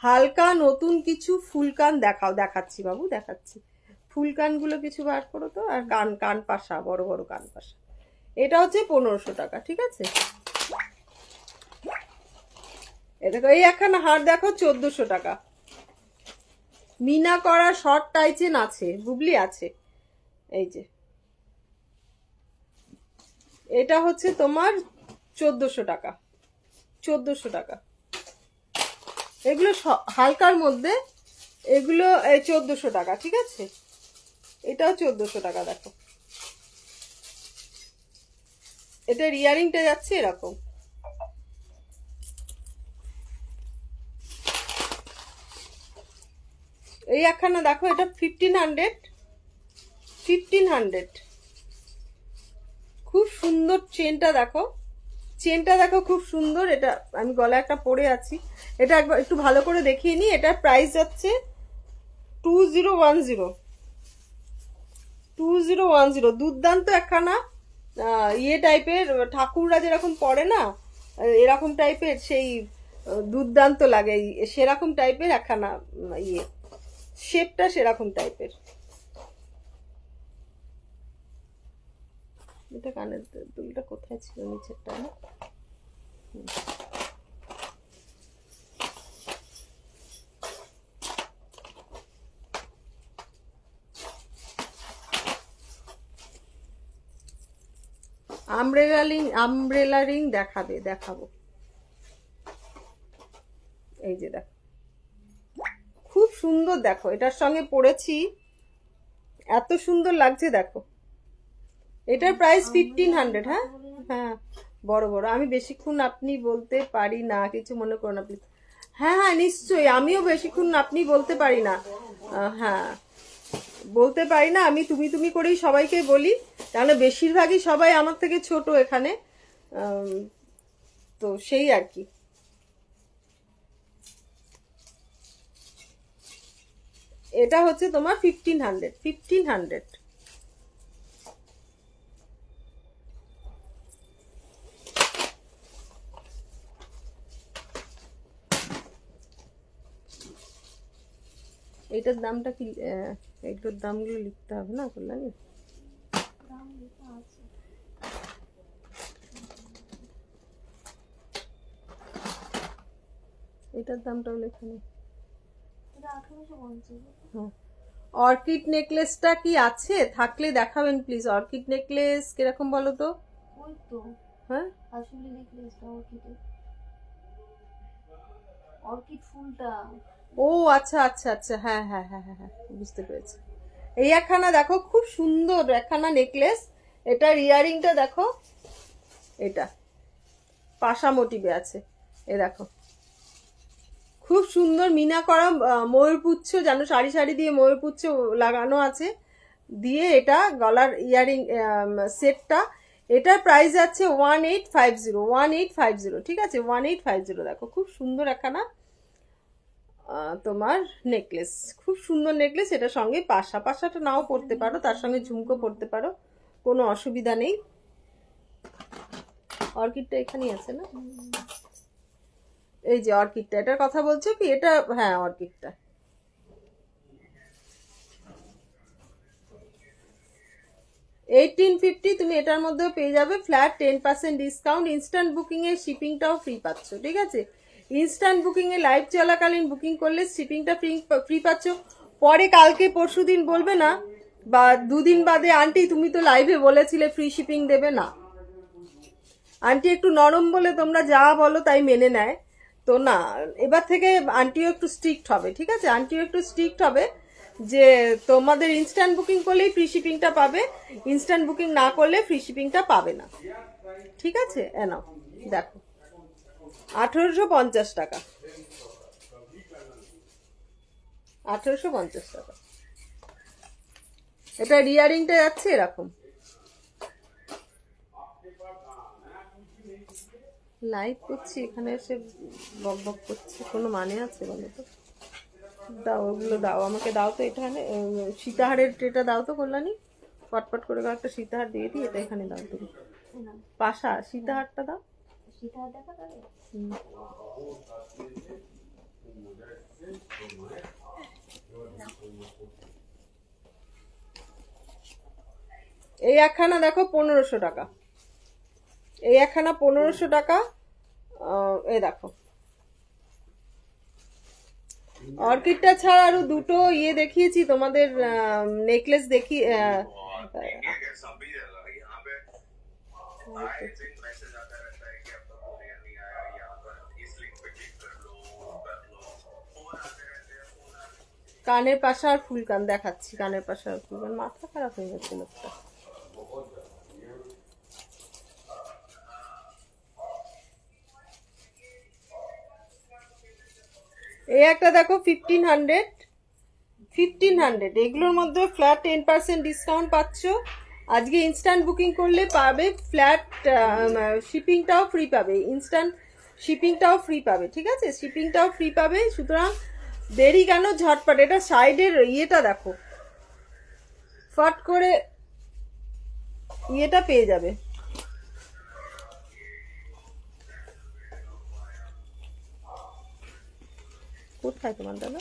হালকা নতুন কিছু ফুলকান দেখাচ্ছি বাবু, দেখাচ্ছি। ফুলকানগুলো কিছু বার করো তো, আর কান পাশা, বড় বড় কান পাশা। এটা হচ্ছে 1500 টাকা, ঠিক আছে? দেখো, এই একখানা হার দেখো, 1400 টাকা। মিনা করা শর্ট টাইচেন আছে, বুবলি আছে। এই যে এটা হচ্ছে তোমার 1400 টাকা। 1400 টাকা। এগুলো হালকার মধ্যে, এগুলো 1400 টাকা, ঠিক আছে। এটাও 1400 টাকা। দেখো এটার ইয়ারিংটা যাচ্ছে এরকম। এই একখানা দেখো, এটা 1500 খুব সুন্দর। চেনটা দেখো, চেনটা দেখো খুব সুন্দর। এটা আমি গলায় একটা পরে আছি, এটা একবার একটু ভালো করে দেখিয়ে নিই। এটার প্রাইস যাচ্ছে 2010। দুর্দান্ত একখানা ইয়ে টাইপের, ঠাকুররা যেরকম পরে না এরকম টাইপের, সেই দুর্দান্ত লাগে, সেরকম টাইপের একখানা ইয়ে, শেপটা সেরকম টাইপের। এটা কানের দুলটা কোথায় ছিল, নিচেরটা না? আমব্রেলা রিং দেখাবো। এই যে দেখো, খুব সুন্দর। দেখো এটার সঙ্গে পরেছি, এত সুন্দর লাগছে। দেখো এটার প্রাইস 1500। হ্যাঁ হ্যাঁ, বড় বড়। আমি বেশিক্ষণ আপনি বলতে পারি না, কিছু মনে করো না প্লিজ। হ্যাঁ হ্যাঁ নিশ্চয়ই, আমিও বেশিক্ষণ আপনি বলতে পারি না। হ্যাঁ বলতে পারি না, আমি তুমি তুমি করেই সবাইকে বলি, তাহলে বেশিরভাগই সবাই আমার থেকে ছোট এখানে, তো সেই আর কি। এটা হচ্ছে তোমার 1500। এটার দামটা কি, এগুলোর দামগুলো লিখতে হবে না কল্যাণী? এটার দামটাও লেখা নেই। হ্যাঁ, অর্কিড নেকলেসটা কি আছে? থাকলে দেখাবেন প্লিজ। অর্কিড নেকলেস কিরকম বলো তো? ওই তো, হ্যাঁ আসলে নেকলেসটা অর্কিড ফুলটা। ও আচ্ছা আচ্ছা আচ্ছা, হ্যাঁ হ্যাঁ হ্যাঁ হ্যাঁ হ্যাঁ, বুঝতে পেরেছি। এই একখানা দেখো, খুব সুন্দর একখানা নেকলেস। এটার ইয়ারিংটা দেখো, এটা পাশা মোটিভে আছে। এ দেখো খুব সুন্দর মিনা করা ময়ূরপুচ্ছ, জানো শাড়ি শাড়ি দিয়ে ময়ূরপুচ্ছ লাগানো আছে দিয়ে, এটা গলার ইয়ারিং সেটটা। এটার প্রাইস আছে 1850। ঠিক আছে, 1850। দেখো খুব সুন্দর একখানা তোমার নেকলেস, খুব সুন্দর নেকলেস। এটার সঙ্গে পাশাটা নাও পরতে পারো, তার সঙ্গে ঝুমকো পরতে পারো, কোনো অসুবিধা নেই। অর্কিডটা এখানেই আছে না? এই যে অর্কিডটা, এটার কথা বলছো কি? এটা হ্যাঁ অর্কিডটা। $1850 তুমি এটার মধ্যেও পেয়ে যাবে ফ্ল্যাট 10% ডিসকাউন্ট। ইনস্ট্যান্ট বুকিং এর শিপিংটাও ফ্রি পাচ্ছ, ঠিক আছে। ইনস্ট্যান্ট বুকিং এ লাইভ চলাকালীন বুকিং করলে শিপিংটা ফ্রি পাচ্ছ। পরে কালকে পরশুদিন বলবে না, বা দুদিন বাদে, আন্টি তুমি তো লাইভে বলেছিলে ফ্রি শিপিং দেবে না। আন্টি একটু নরম বলে তোমরা যা বলো তাই মেনে নেয়, তো না, এবার থেকে আন্টিও একটু স্ট্রিক্ট হবে, ঠিক আছে। আন্টিও একটু স্ট্রিক্ট হবে যে তোমাদের ইনস্ট্যান্ট বুকিং করলেই ফ্রি শিপিংটা পাবে, ইনস্ট্যান্ট বুকিং না করলে ফ্রি শিপিংটা পাবে না, ঠিক আছে। নাও দেখো 1850 টাকা, 1850 টাকা। এটা রিয়ারিংটা যাচ্ছে এরকম। লাইভ করছি এখানে এসে বক বক করছি, কোনো মানে আছে বলো তো? দাও ওগুলো দাও, আমাকে দাও তো। এখানে সীতাহারের ট্রেটা দাও তো কল্যাণী, পটপট করে একটা সীতাহার দিয়ে দিই। এটা এখানে দাও তুমি, পাশা সীতাহারটা দাও। সীতাহার দেখা যাবে? এই একখানা দেখো 1500 টাকা, এই একখানা 1500 টাকা। এই দেখো অর্কিডটা ছাড়া আরো দুটো ইয়ে দেখিয়েছি তোমাদের, নেকলেস দেখি। কানের পাশা আর ফুলকান দেখাচ্ছি, কানের পাশা আর ফুলকান। মাথা খারাপ হয়ে যাচ্ছে লোকটা। এই একটা দেখো 1500, এগুলোর মধ্যে ফ্ল্যাট 10% ডিসকাউন্ট পাচ্ছ। আজকে ইনস্ট্যান্ট বুকিং করলে পাবে ফ্ল্যাট, শিপিংটাও ফ্রি পাবে, ইনস্ট্যান্ট শিপিংটাও ফ্রি পাবে, ঠিক আছে, শিপিংটাও ফ্রি পাবে। সুতরাং দেরি কেন, ঝটপট। এটা সাইডের ইয়েটা দেখো, ফট করে ইয়েটা পেয়ে যাবে। কোথায় তোমার দাদা?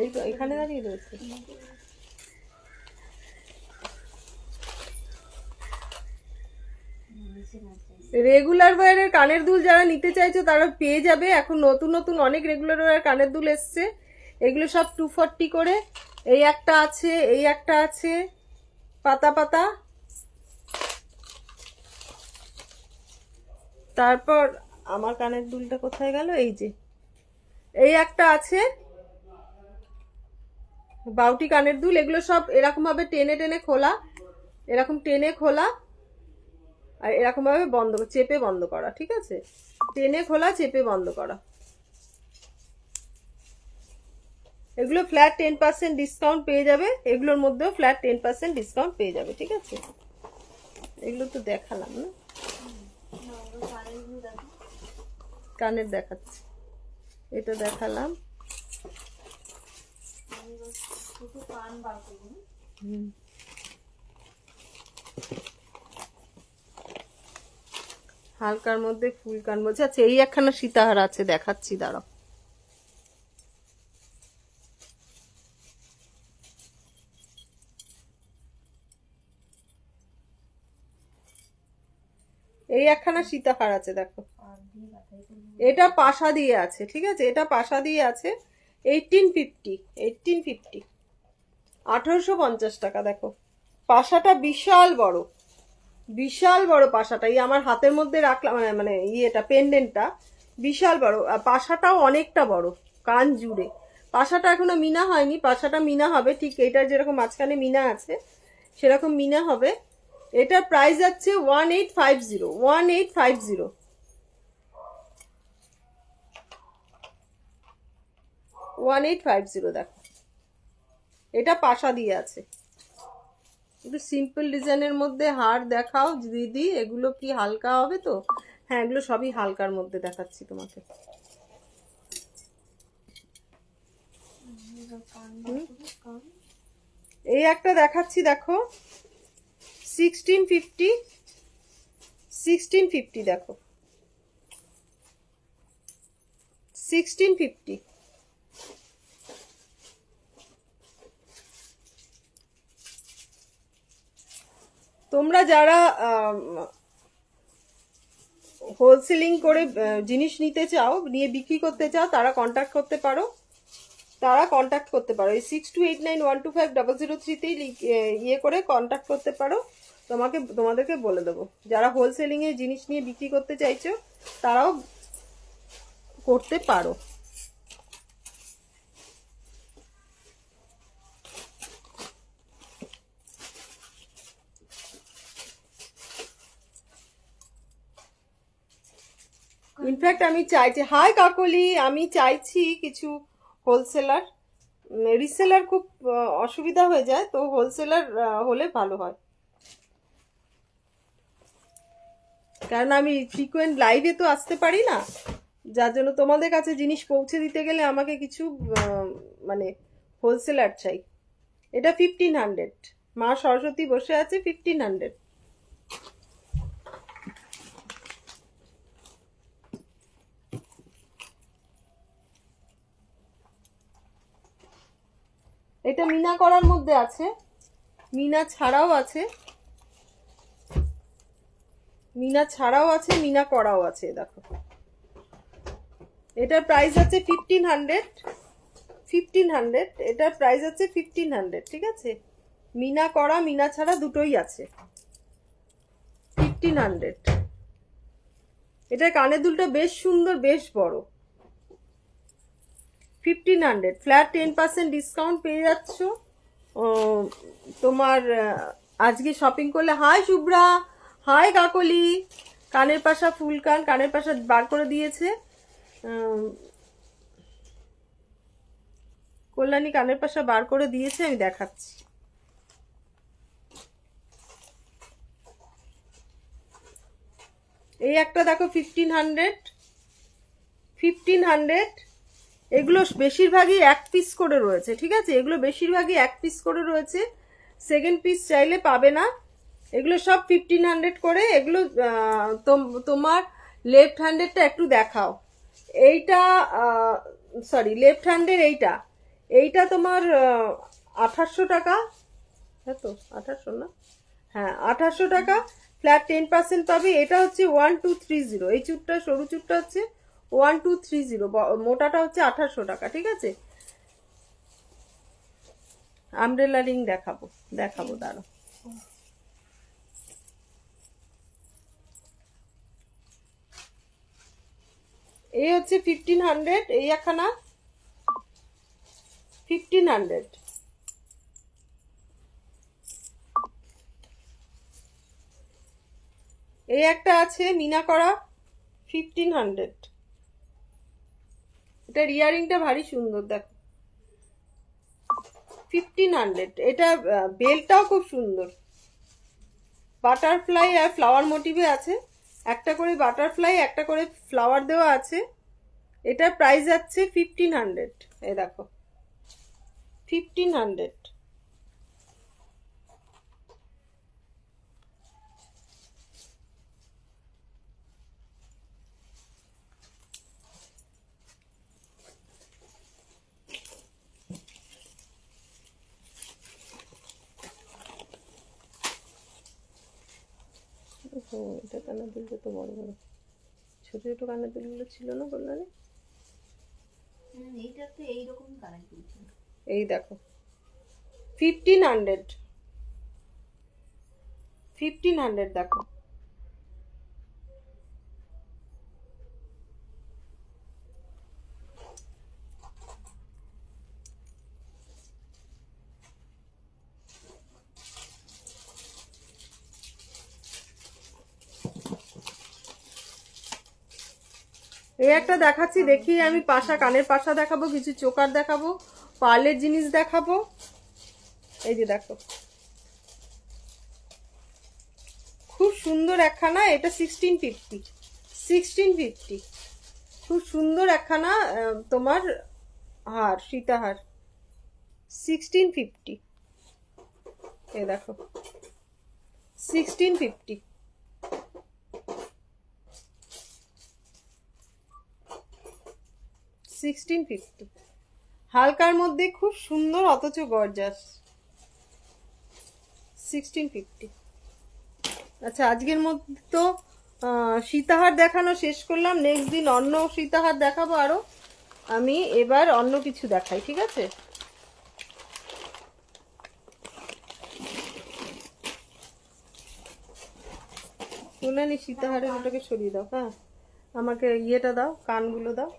এই তো এখানে দাঁড়িয়ে রয়েছে। রেগুলার ওয়্যারের কানের দুল যারা নিতে চাইছো তারা পেয়ে যাবে। এখন নতুন নতুন অনেক রেগুলার ওয়্যার কানের দুল এসছে, এগুলো সব 240 করে। এই একটা আছে, এই একটা আছে পাতা পাতা। তারপর আমার কানের দুলটা কোথায় গেল, এই যে এই একটা আছে বাউটি কানের দুল। এগুলো সব এরকম ভাবে টেনে টেনে খোলা, এরকম টেনে খোলা, আর এরকম ভাবে বন্ধ, চেপে বন্ধ করা, ঠিক আছে, টেনে খোলা চেপে বন্ধ করা। এগুলো ফ্ল্যাট 10% ডিসকাউন্ট পেয়ে যাবে, এগুলোর মধ্যেও ফ্ল্যাট 10% ডিসকাউন্ট পেয়ে যাবে, ঠিক আছে। এগুলো তো দেখালাম না, কানের দেখাচ্ছি, এটা দেখালাম। হালকার মধ্যে ফুল কান বলছে। আচ্ছা এই একখানা সীতাহার আছে, দেখাচ্ছি, দাঁড়াও। এই একখানা সীতাহার আছে দেখো, এটা পাশা দিয়ে আছে, ঠিক আছে, এটা পাশা দিয়ে আছে। 1850, 1850 টাকা। দেখো পাশাটা বিশাল বড়, বিশাল বড় পাশাটা। এই আমার হাতের মধ্যে রাখলাম, মানে ইয়েটা পেন্ডেন্টটা বিশাল বড়, আর পাশাটাও অনেকটা বড় কান জুড়ে। পাশাটা এখনো মিনা হয়নি, পাশাটা মিনা হবে, ঠিক এটার যেরকম মাঝখানে মিনা আছে সেরকম মিনা হবে। এটার প্রাইস যাচ্ছে 1850, 1850, 1850। দেখো এটা পাশা দিয়ে আছে। একটু সিম্পল ডিজাইনের মধ্যে হার দেখাও দিদি, এগুলো কি হালকা হবে তো? হ্যাঁ এগুলো সবই হালকার মধ্যে দেখাচ্ছি তোমাকে। এই একটা দেখাচ্ছি দেখো, 1650, 1650 দেখো, 1650। তোমরা যারা হোলসেলিং করে জিনিস নিতে চাও, নিয়ে বিক্রি করতে চাও, তারা কন্ট্যাক্ট করতে পারো, এই 6289125003তেই ইয়ে করে কন্ট্যাক্ট করতে পারো। তোমাদেরকে বলে দেবো। যারা হোলসেলিং এ জিনিস নিয়ে বিক্রি করতে চাইছো তারাও করতে পারো। ইনফ্যাক্ট আমি চাইছি, হাই কাকলি, আমি চাইছি কিছু হোলসেলার, রিসেলার খুব অসুবিধা হয়ে যায়, তো হোলসেলার হলে ভালো হয়। কারণ আমি ফ্রিকোয়েন্ট লাইভে তো আসতে পারি না, যার জন্য তোমাদের কাছে জিনিস পৌঁছে দিতে গেলে আমাকে কিছু মানে হোলসেলার চাই। এটা 1500, মা সরস্বতী বসে আছে, 1500। এটা মিনা করার মধ্যে আছে, মিনা ছাড়াও আছে, মিনা ছাড়াও আছে, মিনা করাও আছে। দেখো এটার প্রাইস আছে 1500, 1500। এটার প্রাইস আছে 1500, ঠিক আছে। মিনা করা মিনা ছাড়া দুটোই আছে, 1500। এটার কানের দুলটা বেশ সুন্দর, বেশ বড়, 1500 ফ্ল্যাট 10% ডিসকাউন্ট পেয়ে যাচ্ছ। ও, তোমার আজকে শপিং করলে। হাই শুভ্রা, হাই কাকলি। কানের পাশা ফুল কান, কানের পাশা বার করে দিয়েছে কল্যাণী, কানের পাশা বার করে দিয়েছে, আমি দেখাচ্ছি। এই একটা দেখো 1500। এগুলো বেশিরভাগই এক পিস করে রয়েছে, ঠিক আছে? এগুলো বেশিরভাগই এক পিস করে রয়েছে, সেকেন্ড পিস চাইলে পাবে না। এগুলো সব 1500 করে। এগুলো তোমার লেফট হ্যান্ডেরটা একটু দেখাও। এইটা সরি, লেফট হ্যান্ডের এইটা এইটা তোমার 1800 টাকা, হ্যাঁ তো 1800 না? হ্যাঁ 1800 টাকা, ফ্ল্যাট 10% পাবে। এটা হচ্ছে 1230। এই চুটটা, সরু চুটটা হচ্ছে 1230, মোটাটা হচ্ছে 1800 টাকা, ঠিক আছে? আমব্রেলা রিং দেখাবো দাঁড়াও। এই হচ্ছে 1500, এই একখানা 1500। এই একটা আছে মিনা করা 1500। এটার ইয়ারিংটা ভারী সুন্দর, দেখো 1500। এটা বেলটাও খুব সুন্দর, বাটারফ্লাই আর ফ্লাওয়ার মোটিভে আছে। একটা করে বাটারফ্লাই, একটা করে ফ্লাওয়ার দেওয়া আছে। এটার প্রাইস যাচ্ছে 1500। এই দেখো 1500। এটা কানের দুলটা তো বড় বড়, ছোট ছোট কানের দুলগুলো ছিল না কল্যাণী? এইটাতে এইরকম কানের দুল ছিল। এই দেখো 1500। 1500 দেখো। এই একটা দেখাচ্ছি, দেখি আমি পাশা, কানের পাশা দেখাবো, কিছু চোকার দেখাবো, পার্লের জিনিস দেখাবো। এই যে দেখো, খুব সুন্দর একখানা। এটা 1650। খুব সুন্দর একখানা তোমার হার, সীতাহার 1650। এই দেখো 1650। হালকার মধ্যে খুব সুন্দর, অথচ গর্জাস। 1650। আচ্ছা, আজকের মধ্যে তো সীতাহার দেখানো শেষ করলাম। নেক্সট দিন অন্য সীতাহার দেখাবো আরো। আমি এবার অন্য কিছু দেখাই, ঠিক আছে? কল্যাণী, সীতাহারের ওটাকে সরিয়ে দাও। হ্যাঁ, আমাকে ইয়েটা দাও, কানগুলো দাও,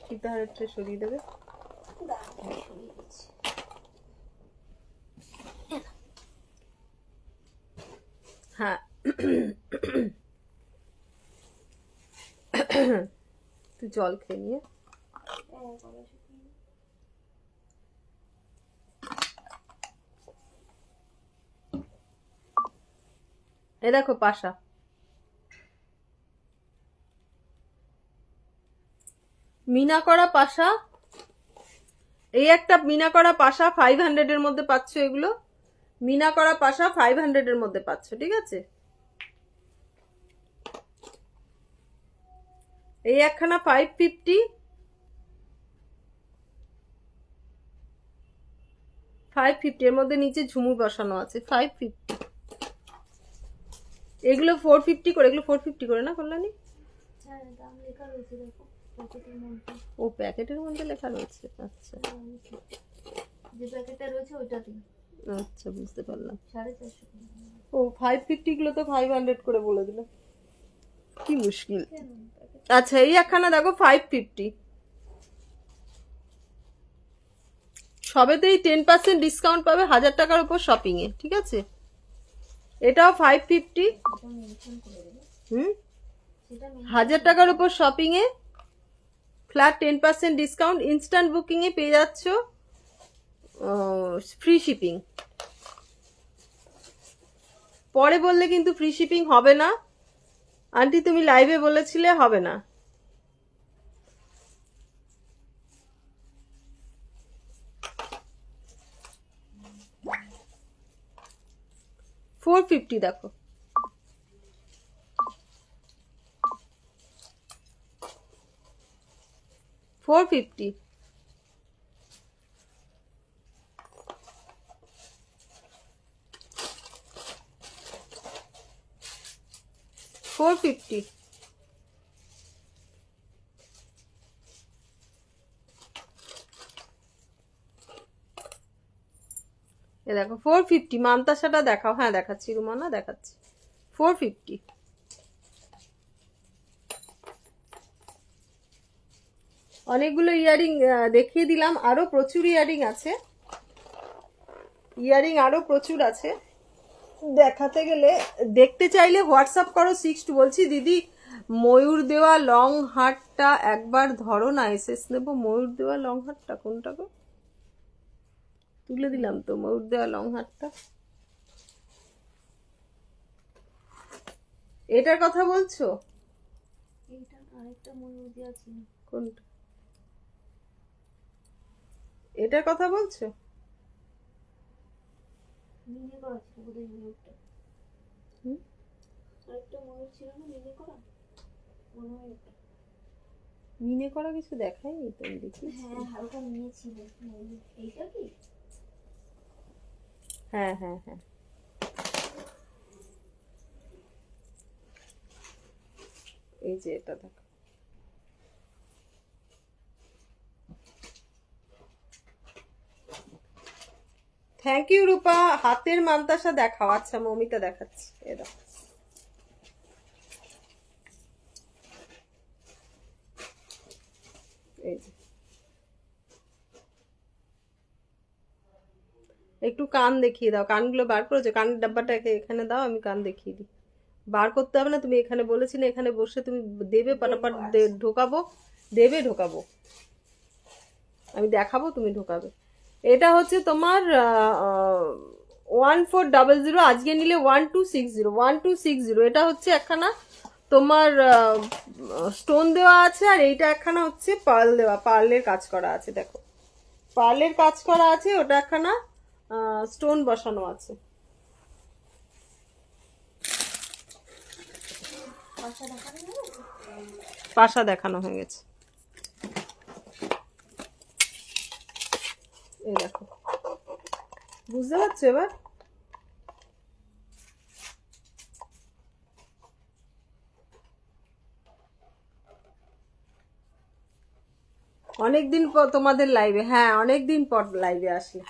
সীতাহারেরটা সরিয়ে দেবে। হ্যাঁ তুই জল খেয়ে নিয়ে। এ দেখো পাশা, মিনা করা পাশা। এই একটা মিনা করা পাশা 500 এর মধ্যে পাচ্ছ। এগুলো মিনা করা পাশা 500 এর মধ্যে পাচ্ছ, ঠিক আছে? এই একখানা 550। 550 এর মধ্যে নিচে ঝুমুর বসানো আছে, 550। এগুলো 450 করে। এগুলো 450 করে না কল্যাণী? দাম লেখা রয়েছে দেখো প্যাকেটের মধ্যে। ও, প্যাকেটের মধ্যে লেখা রয়েছে। আচ্ছা, যে প্যাকেটটা রয়েছে ওইটাতে। আচ্ছা, বুঝতে পারলাম। 450। ও 550 গুলো তো 500 করে বলে দিল, কি মুশকিল। আচ্ছা, এই একখানা দেখো 550। সবেতেই 10% ডিসকাউন্ট পাবে 1000 টাকার উপর শপিং এ, ঠিক আছে? এটাও 550। এটা মেনশন করে দেবে, হুম, সেটা 1000 টাকার উপর শপিং এ ফ্ল্যাট 10% ডিসকাউন্ট, ইনস্ট্যান্ট বুকিং এ পেয়ে যাচ্ছ ফ্রি শিপিং। পরে বললে কিন্তু ফ্রি শিপিং হবে না আন্টি, তুমি লাইভে বলেছিলে হবে না। $450 দেখো, $450। $450। এ দেখো 450। মান্তাসাটা দেখাও। হ্যাঁ দেখাচ্ছি রুমানা, দেখাচ্ছি। 450। অনেকগুলো ইয়ারিং দেখিয়ে দিলাম, আরো প্রচুর ইয়ারিং আছে, ইয়ারিং আরো প্রচুর আছে দেখাতে গেলে। দেখতে চাইলে হোয়াটসঅ্যাপ করো 62। বলছি দিদি ময়ূর দেওয়া লং হারটা একবার ধরো না, এসএস নেবো। ময়ূর দেওয়া লং হারটা কোনটা গো? তুলে দিলাম তো ময়ূর দেওয়া লং হারটা। এটার কথা বলছো? এইটা আরেকটা ময়ূর দেওয়া ছিল, কোনটা? এটার কথা বলছো? মিনে করা ছিল বোধহয় ময়ূরটা। হুম, আরেকটা ময়ূর ছিল না মিনে করা, মনে হয় ওটা। মিনে করা কিছু দেখায়নি তো, আমি দেখি। হ্যাঁ হালকা মিনে ছিল ময়ূর। এইটা কি? হ্যাঁ হ্যাঁ হ্যাঁ, এই যে এটা দেখো। থ্যাংক ইউ রূপা। হাতের মান্তাসা দেখাও। আচ্ছা মমিতা দেখাচ্ছি, এ দেখো। এই যে একটু কান দেখিয়ে দাও। কানগুলো বার করেছো? কানের ডাব্বাটাকে এখানে দাও, আমি কান দেখিয়ে দিই। বার করতে হবে না, তুমি এখানে বলেছি না, এখানে বসে তুমি দেবে, পাটাপাট ঢোকাবো, দেবে ঢোকাবো, আমি দেখাবো তুমি ঢোকাবে। এটা হচ্ছে তোমার 1400। আজকে নিলে 1260। 1260। এটা হচ্ছে একখানা তোমার স্টোন দেওয়া আছে, আর এইটা একখানা হচ্ছে পার্ল দেওয়া, পার্লের কাজ করা আছে। দেখো পার্লের কাজ করা আছে, ওটা একখানা স্টোন বসানো আছে। পাশা দেখানো যাবে? পাশা দেখানো হয়ে গেছে। এই দেখো, বুঝতে পারছো এবার? অনেকদিন পর তোমাদের লাইভে, হ্যাঁ অনেকদিন পর লাইভে আসলে।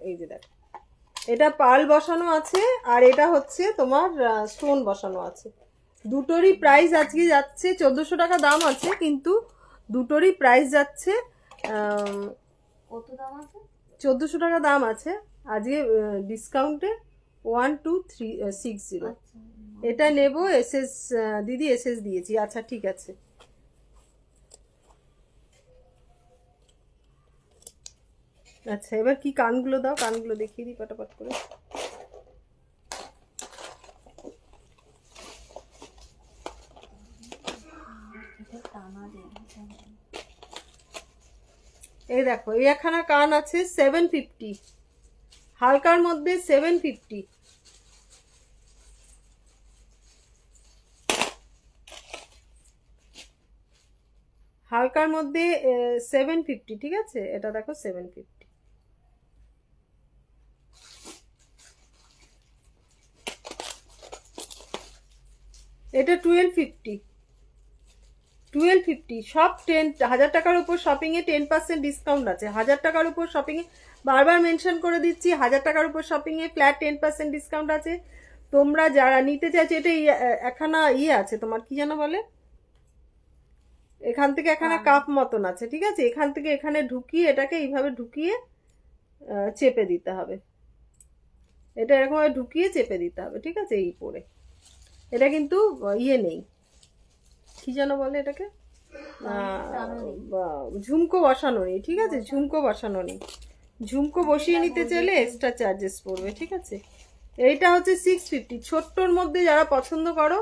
এই যে দেখো, এটা পার্ল বসানো আছে, আর এটা হচ্ছে তোমার স্টোন বসানো আছে। দুটোরই প্রাইস আজকে যাচ্ছে 1400 টাকা দাম আছে, কিন্তু দুটোরই প্রাইস যাচ্ছে কত দাম আছে? 1400 টাকা দাম আছে আজকে ডিসকাউন্টে 1260। আচ্ছা এটা নেবো এসএস দিদি, এসএস দিয়েছি। আচ্ছা ঠিক আছে। আচ্ছা এবার কি কানগুলো দাও, কানগুলো দেখিয়ে দিই পটাপট করে। এটা টানা দেয়। এই দেখো, এই একখানা কান আছে 750, হালকার মধ্যে 750। হালকার মধ্যে 750, ঠিক আছে? এটা দেখো 750। এটা 1250। 1250 সব 1000 টাকার উপর শপিং এ 10% ডিসকাউন্ট আছে। 1000 টাকার উপর শপিং এ, বারবার মেনশন করে দিচ্ছি, 1000 টাকার উপর শপিং এ ফ্ল্যাট 10% ডিসকাউন্ট আছে। তোমরা যারা নিতে চাইছো, এটা একখানা ইয়ে আছে তোমার, কি যেন বলে, এখান থেকে এখানে কাপ মতন আছে, ঠিক আছে? এখান থেকে এখানে ঢুকিয়ে এটাকে এইভাবে ঢুকিয়ে চেপে দিতে হবে। এটা এরকম ভাবে ঢুকিয়ে চেপে দিতে হবে, ঠিক আছে? এই পরে এটা কিন্তু ইয়ে নেই, কি যেন বলে এটাকে, ঝুমকো বসানো নেই, ঠিক আছে? ঝুমকো বসানো নেই। ঝুমকো বসিয়ে নিতে চাইলে এক্সট্রা চার্জেস পড়বে, ঠিক আছে? এইটা হচ্ছে 650। ছোট্টর মধ্যে যারা পছন্দ করো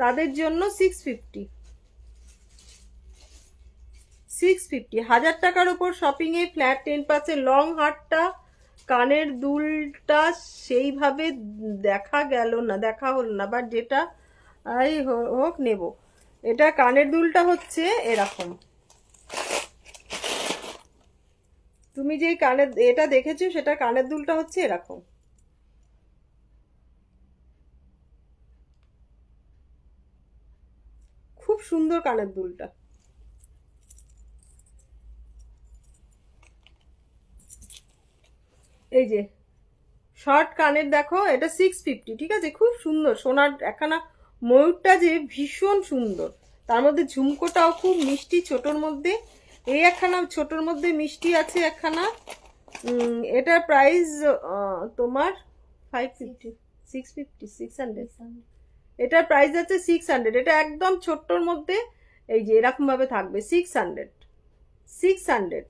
তাদের জন্য 650। 650, 1000 টাকার উপর শপিং এ ফ্ল্যাট 10%। লং হারটা, কানের দুলটা সেইভাবে দেখা গেল না, দেখা হলো না, বাট যেটা হোক নেব। এটা কানের দুলটা হচ্ছে এরকম, তুমি যেই কানের এটা দেখেছো সেটা কানের দুলটা হচ্ছে এরকম। খুব সুন্দর কানের দুলটা। এই যে শর্ট কানের দেখো, এটা 650, ঠিক আছে? খুব সুন্দর সোনার একখানা। ময়ূরটা যে ভীষণ সুন্দর, তার মধ্যে ঝুমকোটাও খুব মিষ্টি ছোটর মধ্যে। এই একখানা ছোটর মধ্যে মিষ্টি আছে একখানা। এটার প্রাইস তোমার 550, 650, 600। এটার প্রাইস আছে 600। এটা একদম ছোট্টর মধ্যে এই যে এরকম ভাবে থাকবে, 600, 600।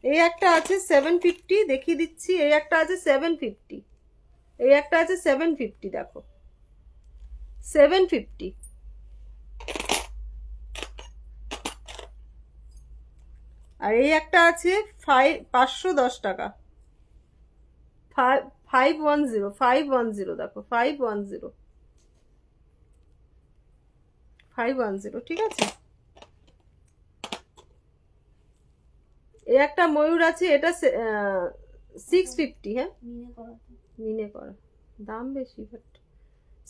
এই একটা আছে 750, দেখিয়ে দিচ্ছি। এই একটা আছে 750, এই একটা আছে 750, দেখো 750। আর এই একটা আছে 510 টাকা, 510, 510, দেখো 510, 510, ঠিক আছে? এই একটা ময়ূর আছে, এটা 650। হ্যাঁ, মিনে করা, দাম বেশি, বাট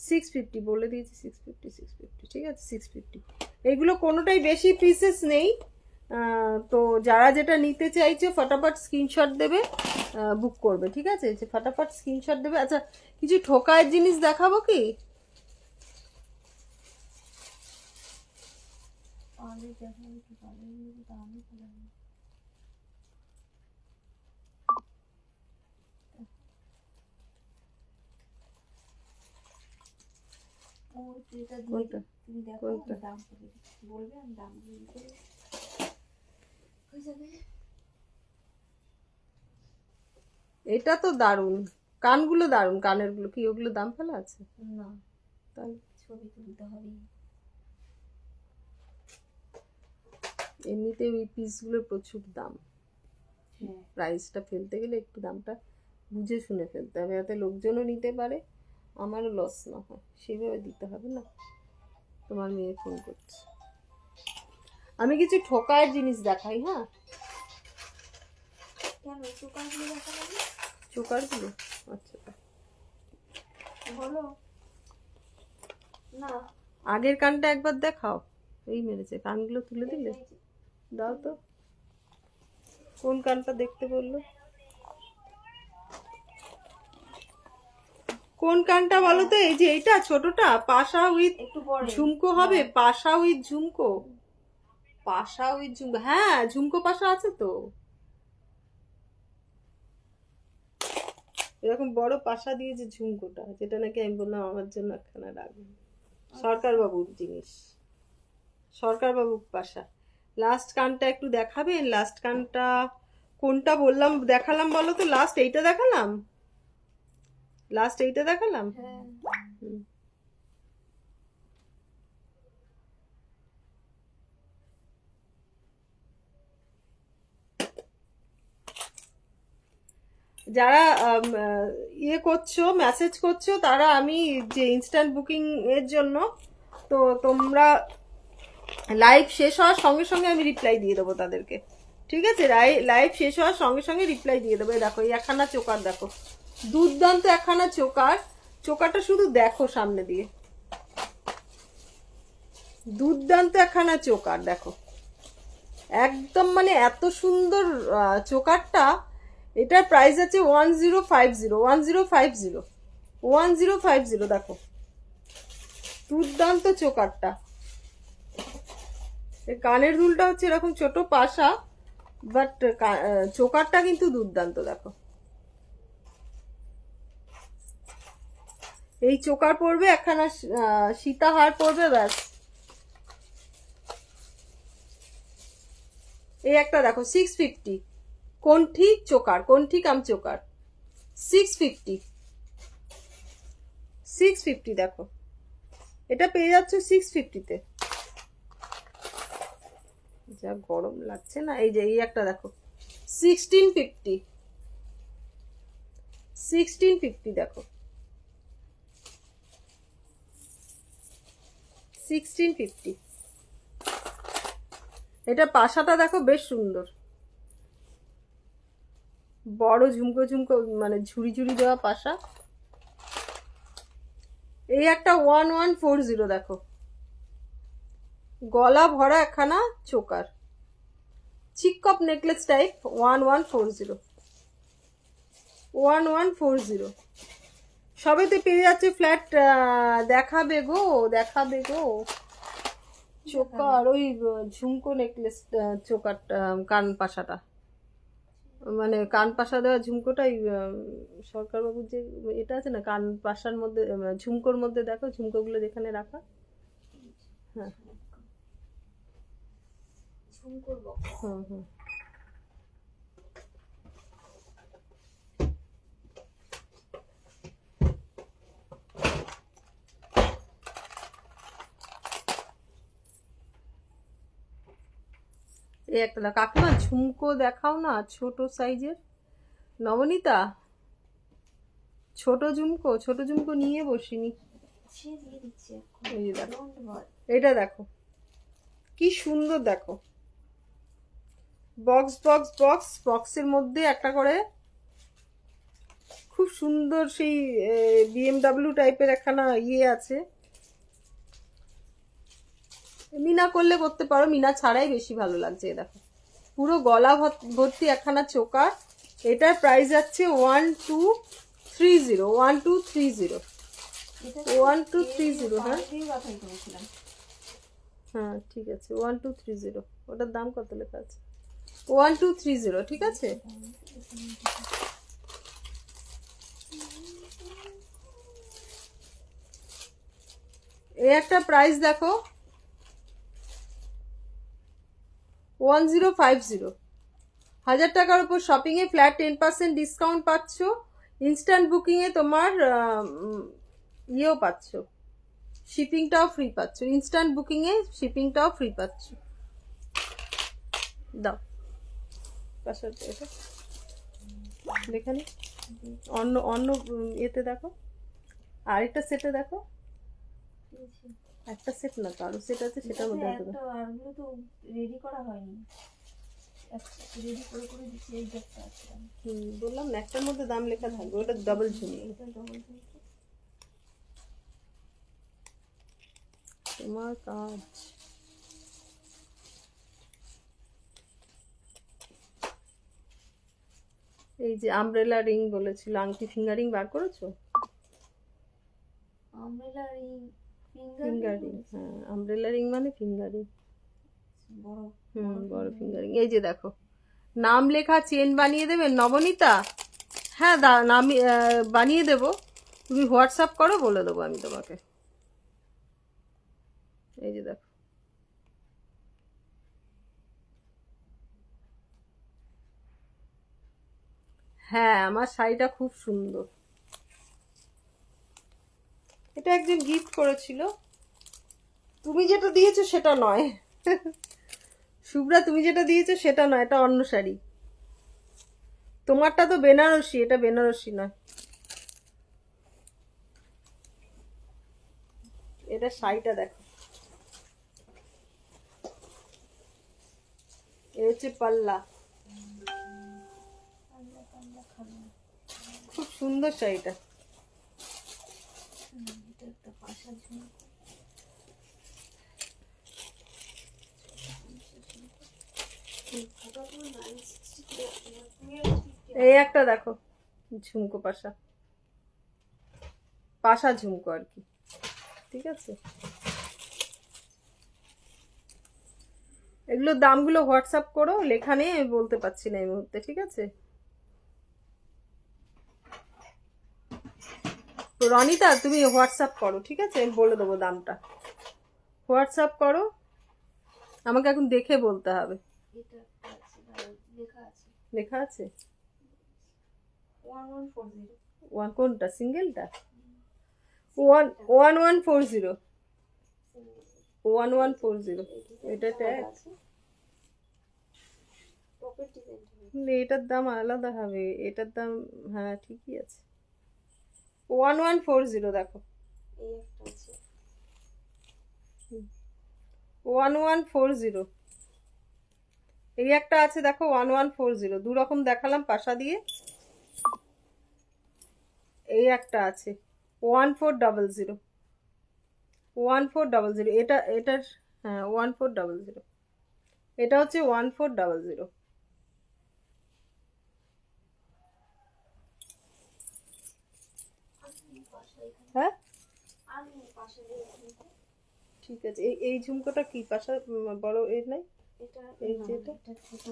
650 বলে দিয়েছি, 650, 650, ঠিক আছে? 650। এইগুলো কোনোটাই বেশি পিসেস নেই। তো যারা যেটা নিতে চাইছে ফটাফট স্ক্রিনশট দেবে, বুক করবে, ঠিক আছে? যে ফটাফট স্ক্রিনশট দেবে। আচ্ছা, কিছু ঠোকায়ের জিনিস দেখাবো কি? কোনটা? এটা তো দারুন, কানগুলো দারুন, কানের গুলো কি ওগুলো দাম ফেলা আছে না? তাহলে ছবি তুলতে হবে। এমনিতে ওই পিসগুলোর প্রচুর দাম। প্রাইসটা ফেলতে গেলে একটু দামটা বুঝে শুনে ফেলতে হবে, যাতে লোকজনও নিতে পারে, আমারও লস না হয়, সেভাবে দিতে হবে না। তোমার মেয়ে ফোন করছে, আমি কিছু ঠোকায়ের জিনিস দেখাই। হ্যাঁ, কেন চোকারগুলো দেখা যাবে? চোকারগুলো? আচ্ছা, বলো না, আগের কানটা একবার দেখাও। এই মেরেছে, কানগুলো তুলে দিলে দাও তো। কোন কানটা দেখতে বললো? কোন কানটা বলো তো? এই যে এইটা ছোটটা, পাশা উইথ ঝুমকো হবে, পাশা উইথ ঝুমকো, পাশা উইথ ঝুমকো। হ্যাঁ, ঝুমকো পাশা আছে তো, এরকম বড় পাশা দিয়ে যে ঝুমকোটা, যেটা নাকি আমি বললাম আমার জন্য একখানা রাখবেন, সরকার বাবুর জিনিস, সরকার বাবুর পাশা। লাস্ট কানটা একটু দেখাবেন? লাস্ট কানটা কোনটা বললাম দেখালাম বলো তো? লাস্ট এইটা দেখালাম, লাস্ট এইটা দেখালাম। যারা ইয়ে করছো, মেসেজ করছো, তারা আমি যে ইনস্ট্যান্ট বুকিং এর জন্য, তো তোমরা লাইভ শেষ হওয়ার সঙ্গে সঙ্গে আমি রিপ্লাই দিয়ে দেবো তাদেরকে, ঠিক আছে? লাইভ শেষ হওয়ার সঙ্গে সঙ্গে রিপ্লাই দিয়ে দেবো। দেখো এই একখানা চোকার, দেখো দুর্দান্ত একখানা চোকার। চোকারটা শুধু দেখো সামনে দিয়ে, দুর্দান্ত একখানা চোকার, দেখো একদম মানে এত সুন্দর চোকারটা। এটার প্রাইস আছে 1050, 1050, 1050, দেখো দুর্দান্ত চোকারটা। এই কানের দুলটা হচ্ছে এরকম ছোট পাশা, বাট চোকারটা কিন্তু দুর্দান্ত। দেখো এই চোকার পড়বে, একখানা সীতাহার পড়বে, ব্যাস। এই একটা দেখো 650, কণ্ঠি চোকার, কণ্ঠি কাম চোকার, 650, 650। দেখো এটা পেয়ে যাচ্ছ 650-তে। যা গরম লাগছে না। এই যে এই একটা দেখো 1650, 1650। দেখো 1650। এটা পাশাটা দেখো বেশ সুন্দর, বড় ঝুমকো ঝুমকো মানে ঝুড়ি ঝুড়ি দেওয়া পাশা। এই একটা 1140। দেখো গলা ভরা একখানা চোকার, চিককপ নেকলেস টাইপ, 1140, 1140। সবেতে পেয়ে যাচ্ছে ফ্ল্যাট। দেখাবে গো, দেখাবে গো চোকার, ওই ঝুমকো নেকলেস চোকারটা, কান পাশাটা, মানে কান পাশা দেওয়া ঝুমকোটাই, সরকারবাবুর যে এটা আছে না কান পাশার মধ্যে, ঝুমকোর মধ্যে দেখো ঝুমকোগুলো যেখানে রাখা। হ্যাঁ ঝুমকোর বক্স। হুম হুম। এই একটা দেখো কাকিমা, ঝুমকো দেখাও না ছোট সাইজের। নবনীতা, ছোট ঝুমকো, ছোট ঝুমকো নিয়ে বসিনি। সে দিয়ে দিচ্ছে এখন। এই যে দেখো, Don't worry. এটা দেখো কি সুন্দর। দেখো বক্স বক্স বক্স, বক্সের মধ্যে একটা করে খুব সুন্দর সেই বিএমডাব্লিউ টাইপের একখানা ইয়ে আছে। মিনা করলে করতে পারো, মিনা ছাড়াই বেশি ভালো লাগছে। এ দেখো পুরো গলা ভর্তি একখানা চোকার। এটার প্রাইস যাচ্ছে 1230, 1230, এটা 1230। হ্যাঁ দিয়ে বাছাই করেছিলাম। হ্যাঁ ঠিক আছে, 1230। ওটার দাম কত লেখা আছে? 1230, ঠিক আছে। এই একটা প্রাইস দেখো 1050। 1000 টাকার উপর শপিং এ ফ্ল্যাট 10% ডিসকাউন্ট পাচ্ছ। ইনস্ট্যান্ট বুকিং এ তোমার ইয়েও পাচ্ছ, শিপিংটাও ফ্রি পাচ্ছ। ইনস্ট্যান্ট বুকিং এ শিপিংটাও ফ্রি পাচ্ছ। দাও পাশাতে এটা দেখানি, অন্য অন্য এতে দেখো, আরেকটা সেটে দেখো। একটা সেট না তো আরো সেট আছে, সেটার মধ্যে আছে। একটা আরগুলো তো রেডি করা হয়নি, রেডি করে করে দিচ্ছি। এই একটা আছে, বললাম না একটার মধ্যে দাম লেখা থাকবে, ওটা ডাবল ঝুমকি। এটা ডবল ঝুমকো। তোমার কাজ। এই যে আমব্রেলা রিং বলেছিল, আংটি ফিঙ্গারিং বার করেছো? আমব্রেলা রিং, ফিঙ্গার রিং, হ্যাঁ আমব্রেলা রিং মানে ফিঙ্গার রিং। বড়। বড় ফিঙ্গারিং। এই যে দেখো নাম লেখা চেন বানিয়ে দেবেন নবনীতা? হ্যাঁ নাম বানিয়ে দেব, তুমি হোয়াটসঅ্যাপ করো, বলে দেবো আমি তোমাকে। এই যে দেখো হ্যাঁ আমার শাড়িটা খুব সুন্দর। এটা একজন গিফট করেছিল, তুমি যেটা দিয়েছো সেটা নয়। শুভ্রা তুমি যেটা দিয়েছো সেটা নয়, এটা অন্য শাড়ি। তোমারটা তো বেনারসি, এটা বেনারসি নয়। এটা শাড়িটা দেখো, এ হচ্ছে পাল্লা। খুব সুন্দর শাড়িটা। এটা একটা পাশা ঝুমকো। এই একটা দেখো ঝুমকো পাশা, পাশা ঝুমকো আর কি, ঠিক আছে। এগুলোর দামগুলো হোয়াটসঅ্যাপ করো, লেখা নেই, আমি বলতে পারছি না এই মুহূর্তে, ঠিক আছে? তো রনিতা তুমি হোয়াটসঅ্যাপ করো, ঠিক আছে? আমি বলে দেবো দামটা। হোয়াটসঅ্যাপ করো, আমাকে এখন দেখে বলতে হবে। এটা আছে লেখা আছে। লেখা আছে 1140 কোনটা? সিঙ্গেলটা? 1140 1140 এটা ট্যাগ। পকেট ডিজাইন এটার দাম আলাদা হবে, এটার দাম হ্যাঁ ঠিকই আছে। 1140 দেখো, এই একটা আছে 1140 এই একটা আছে দেখো 1140, দু রকম দেখালাম পাশা দিয়ে। এই একটা আছে 1400 1400 এটার হ্যাঁ 1400 এটা হচ্ছে 1400। হ্যাঁ ঠিক আছে। এই ঝুমকোটা কি পাশা বড় এর নাই? এটা এই যেটা এটা ছোট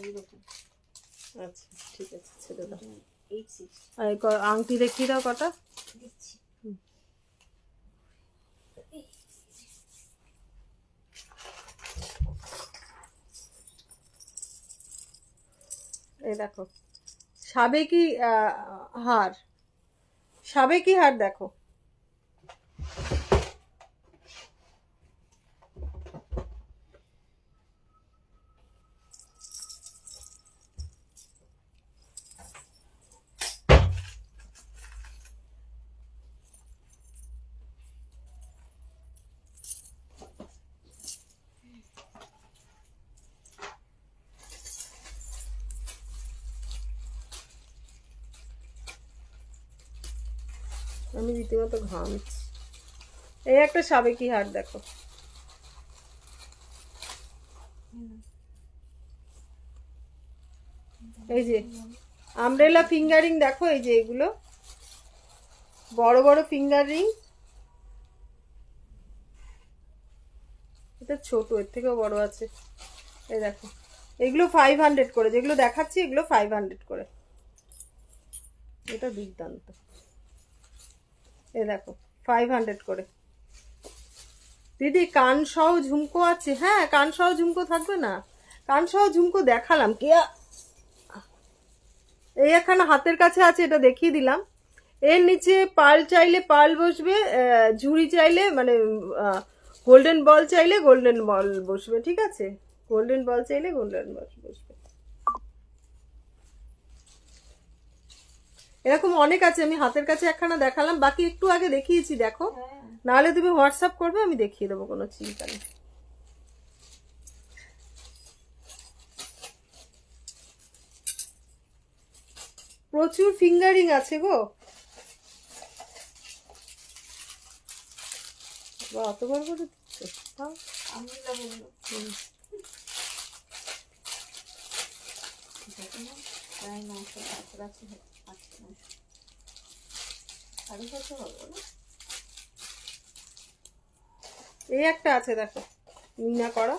এইরকম। আচ্ছা ঠিক আছে, ছেড়ে দাও। 86 আর আংটি দেখিয়ে দাও কটা। দিচ্ছি। এই দেখো সাবেকি হার, সাবেকি হার দেখো। আমি রীতিমতো ঘামছি। এই একটা সাবেকি হার দেখো, এই যে আমব্রেলা ফিঙ্গারিং দেখো, এই যে এগুলো বড় বড় ফিঙ্গার রিং। এটা ছোট, এর থেকেও বড় আছে। এই দেখো এগুলো 500 করে, যেগুলো দেখাচ্ছি এগুলো 500 করে। এটা দুর্দান্ত। এই দেখো 500 করে। দিদি কান সহ ঝুমকো আছে? হ্যাঁ কান সহ ঝুমকো থাকবে না? কান সহ ঝুমকো দেখালাম কে? এই এখানে হাতের কাছে আছে, এটা দেখিয়ে দিলাম। এর নিচে পার্ল চাইলে পার্ল বসবে, ঝুড়ি চাইলে মানে গোল্ডেন বল চাইলে গোল্ডেন বল বসবে, ঠিক আছে? গোল্ডেন বল চাইলে গোল্ডেন বল বসবে। এরকম অনেক আছে, আমি হাতের কাছে একখানা দেখালাম, বাকি একটু আগে দেখিয়েছি দেখো। নাহলে তুমি হোয়াটসঅ্যাপ করবে, আমি দেখিয়ে দেবো, কোনো চিন্তা নেই। প্রচুর ফিঙ্গারিং আছে গো। অত বড় করে দিচ্ছে। আমি লাগাবো প্রায় 900 কাছাকাছি হবে। 800 হবে না? এই একটা আছে দেখো মিনা করা।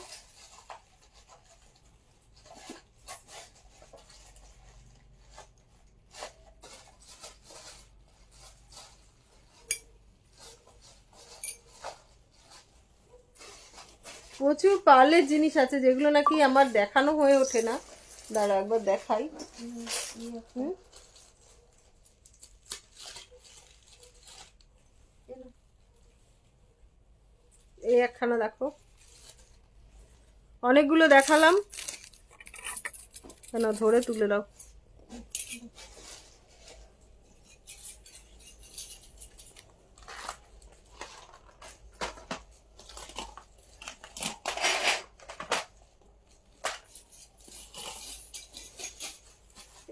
প্রচুর পার্লের জিনিস আছে যেগুলো নাকি আমার দেখানো হয়ে ওঠে না। দাঁড়া একবার দেখাই। এই একখানা দেখো, অনেকগুলো দেখালাম, কেন ধরে তুলে দাও।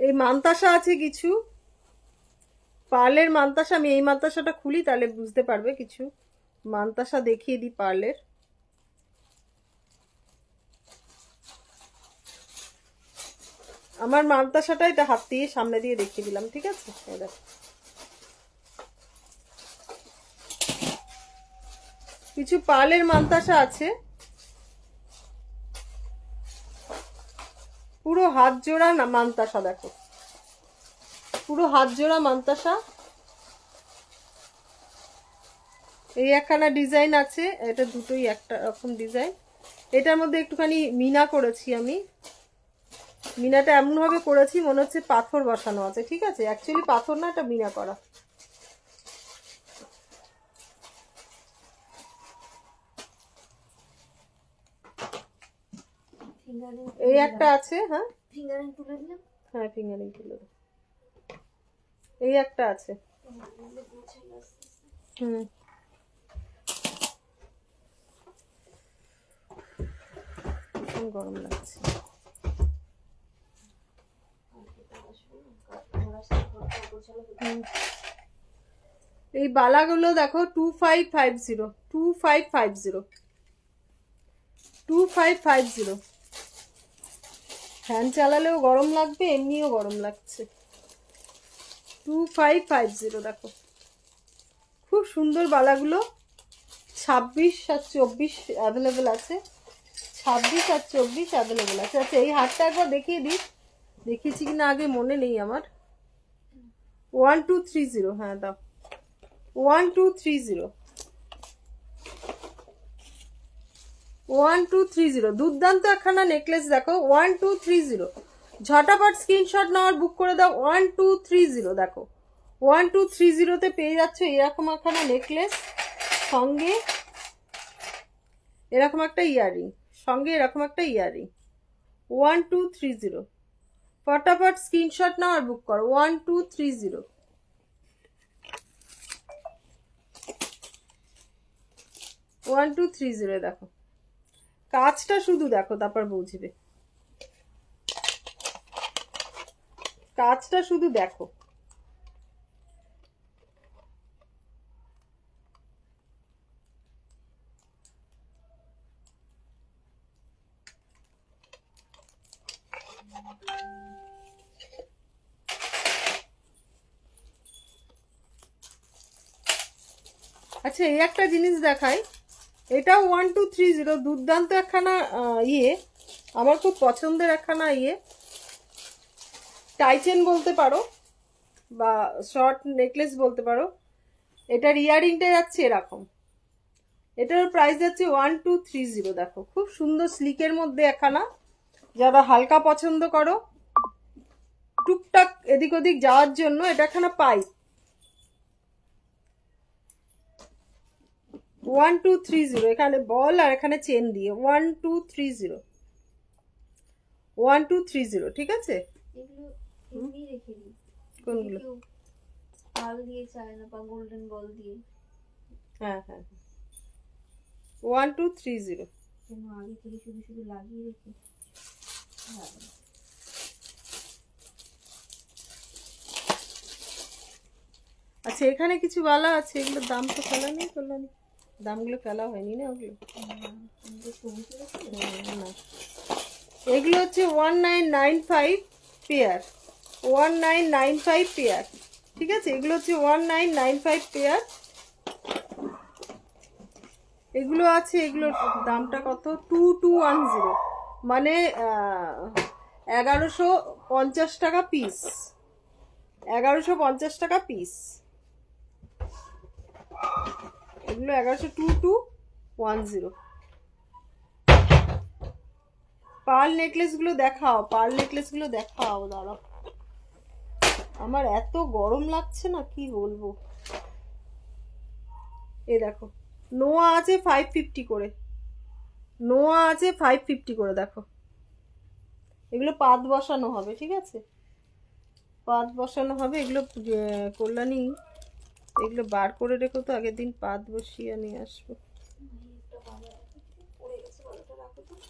এই মান্তাসা আছে কিছু, পার্লের মান্তাসা। আমি এই মান্তাসাটা খুলি তাহলে বুঝতে পারবে কিছু। মান্তাসা দেখিয়ে দিই পার্লের। আমার মান্তাসাটা এটা হাত দিয়ে সামনে দিয়ে দেখিয়ে দিলাম, ঠিক আছে? কিছু পার্লের মান্তাসা আছে, পুরো হাত জোড়া না মান্তাসা, দেখো পুরো হাত জোড়া মান্তাসা। এই একখানা ডিজাইন আছে, এটা দুটোই একটা রকম ডিজাইন। এটার মধ্যে একটুখানি মিনা করেছি আমি। মিনাটা এমন ভাবে করেছি মনে হচ্ছে পাথর বসানো আছে, ঠিক আছে, অ্যাকচুয়ালি পাথর না, এটা মিনা করা। এই একটা আছে, হ্যাঁ ফিঙ্গারিং তুলে দিলাম। হ্যাঁ ফিঙ্গারিং তুলে দাও। এই একটা আছে। হুম ভীষণ গরম লাগছে। এই বালাগুলো দেখো 2550, 2550, 2550। ফ্যান চালালেও গরম লাগবে, এমনিও গরম লাগছে। 2550 দেখো, খুব সুন্দর বালাগুলো। 26 আর 24 অ্যাভেলেবেল আছে, 26 আর 24 অ্যাভেলেবেল আছে। আচ্ছা এই হারটা একবার দেখিয়ে দিই, দেখিয়েছি কিনা আগে মনে নেই আমার। 1230, হ্যাঁ দাও, 1230, 1230। দুর্দান্ত একখানা নেকলেস দেখো, 1230। ঝটাপট স্ক্রিনশট নেওয়ার বুক করে দাও, 1230 দেখো। 1230-তে পেয়ে যাচ্ছ এরকম একখানা নেকলেস, সঙ্গে এরকম একটা ইয়াররিং, সঙ্গে এরকম একটা ইয়াররিং। 1230, ফটাফট স্ক্রিনশট নাও আর বুক করো, 1230। দেখো কাজটা শুধু দেখো, তারপর বুঝবে। কাজটা শুধু দেখো। আচ্ছা এই একটা জিনিস দেখাই, এটাও 1230, দুর্দান্ত একখানা ইয়ে, আমার খুব পছন্দের একখানা ইয়ে, টাইচেন বলতে পারো বা শর্ট নেকলেস বলতে পারো। এটার ইয়াররিংটা যাচ্ছে এরকম, এটার প্রাইস যাচ্ছে 1230। দেখো খুব সুন্দর স্লিকের মধ্যে একখানা, যারা হালকা পছন্দ করো টুকটাক এদিক ওদিক যাওয়ার জন্য, এটা একখানা পাইপ। 1230, এখানে বল আর এখানে চেন দিয়ে 1230, 1230, ঠিক আছে। এগুলো এমনি রেখে দিই। কোনগুলো? কেউ পাল দিয়ে চায় না, বা গোল্ডেন বল দিয়ে। হ্যাঁ হ্যাঁ 1230। কেন আগে থেকে শুধু শুধু লাগিয়ে রেখে ভালো না। আচ্ছা এখানে কিছু বালা আছে, এগুলোর দাম তো ফেলা নেই, করলাম দামগুলো ফেলা হয়নি না ওগুলো। না এগুলো হচ্ছে 1995 পেয়ার, 1995 পেয়ার, ঠিক আছে। এগুলো হচ্ছে 1995 পেয়ার, এগুলো আছে। এগুলোর দামটা কত? 2210, মানে 1150 টাকা পিস, 1150 টাকা পিস। এগুলো 2210। পার্ল নেকলেস গুলো দেখাও, পার্ল নেকলেস গুলো দেখাও, দাঁড়াও। আমার এত গরম লাগছে না কি বলবো। এই দেখো নোয়া আছে 550 করে, নোয়া আছে 550 করে, দেখো এগুলো পাত বসানো হবে, ঠিক আছে, পাত বসানো হবে। এগুলো কল্যাণী এগুলো বার করে রেখো তো, আগের দিন পাত বসিয়ে নিয়ে আসবো।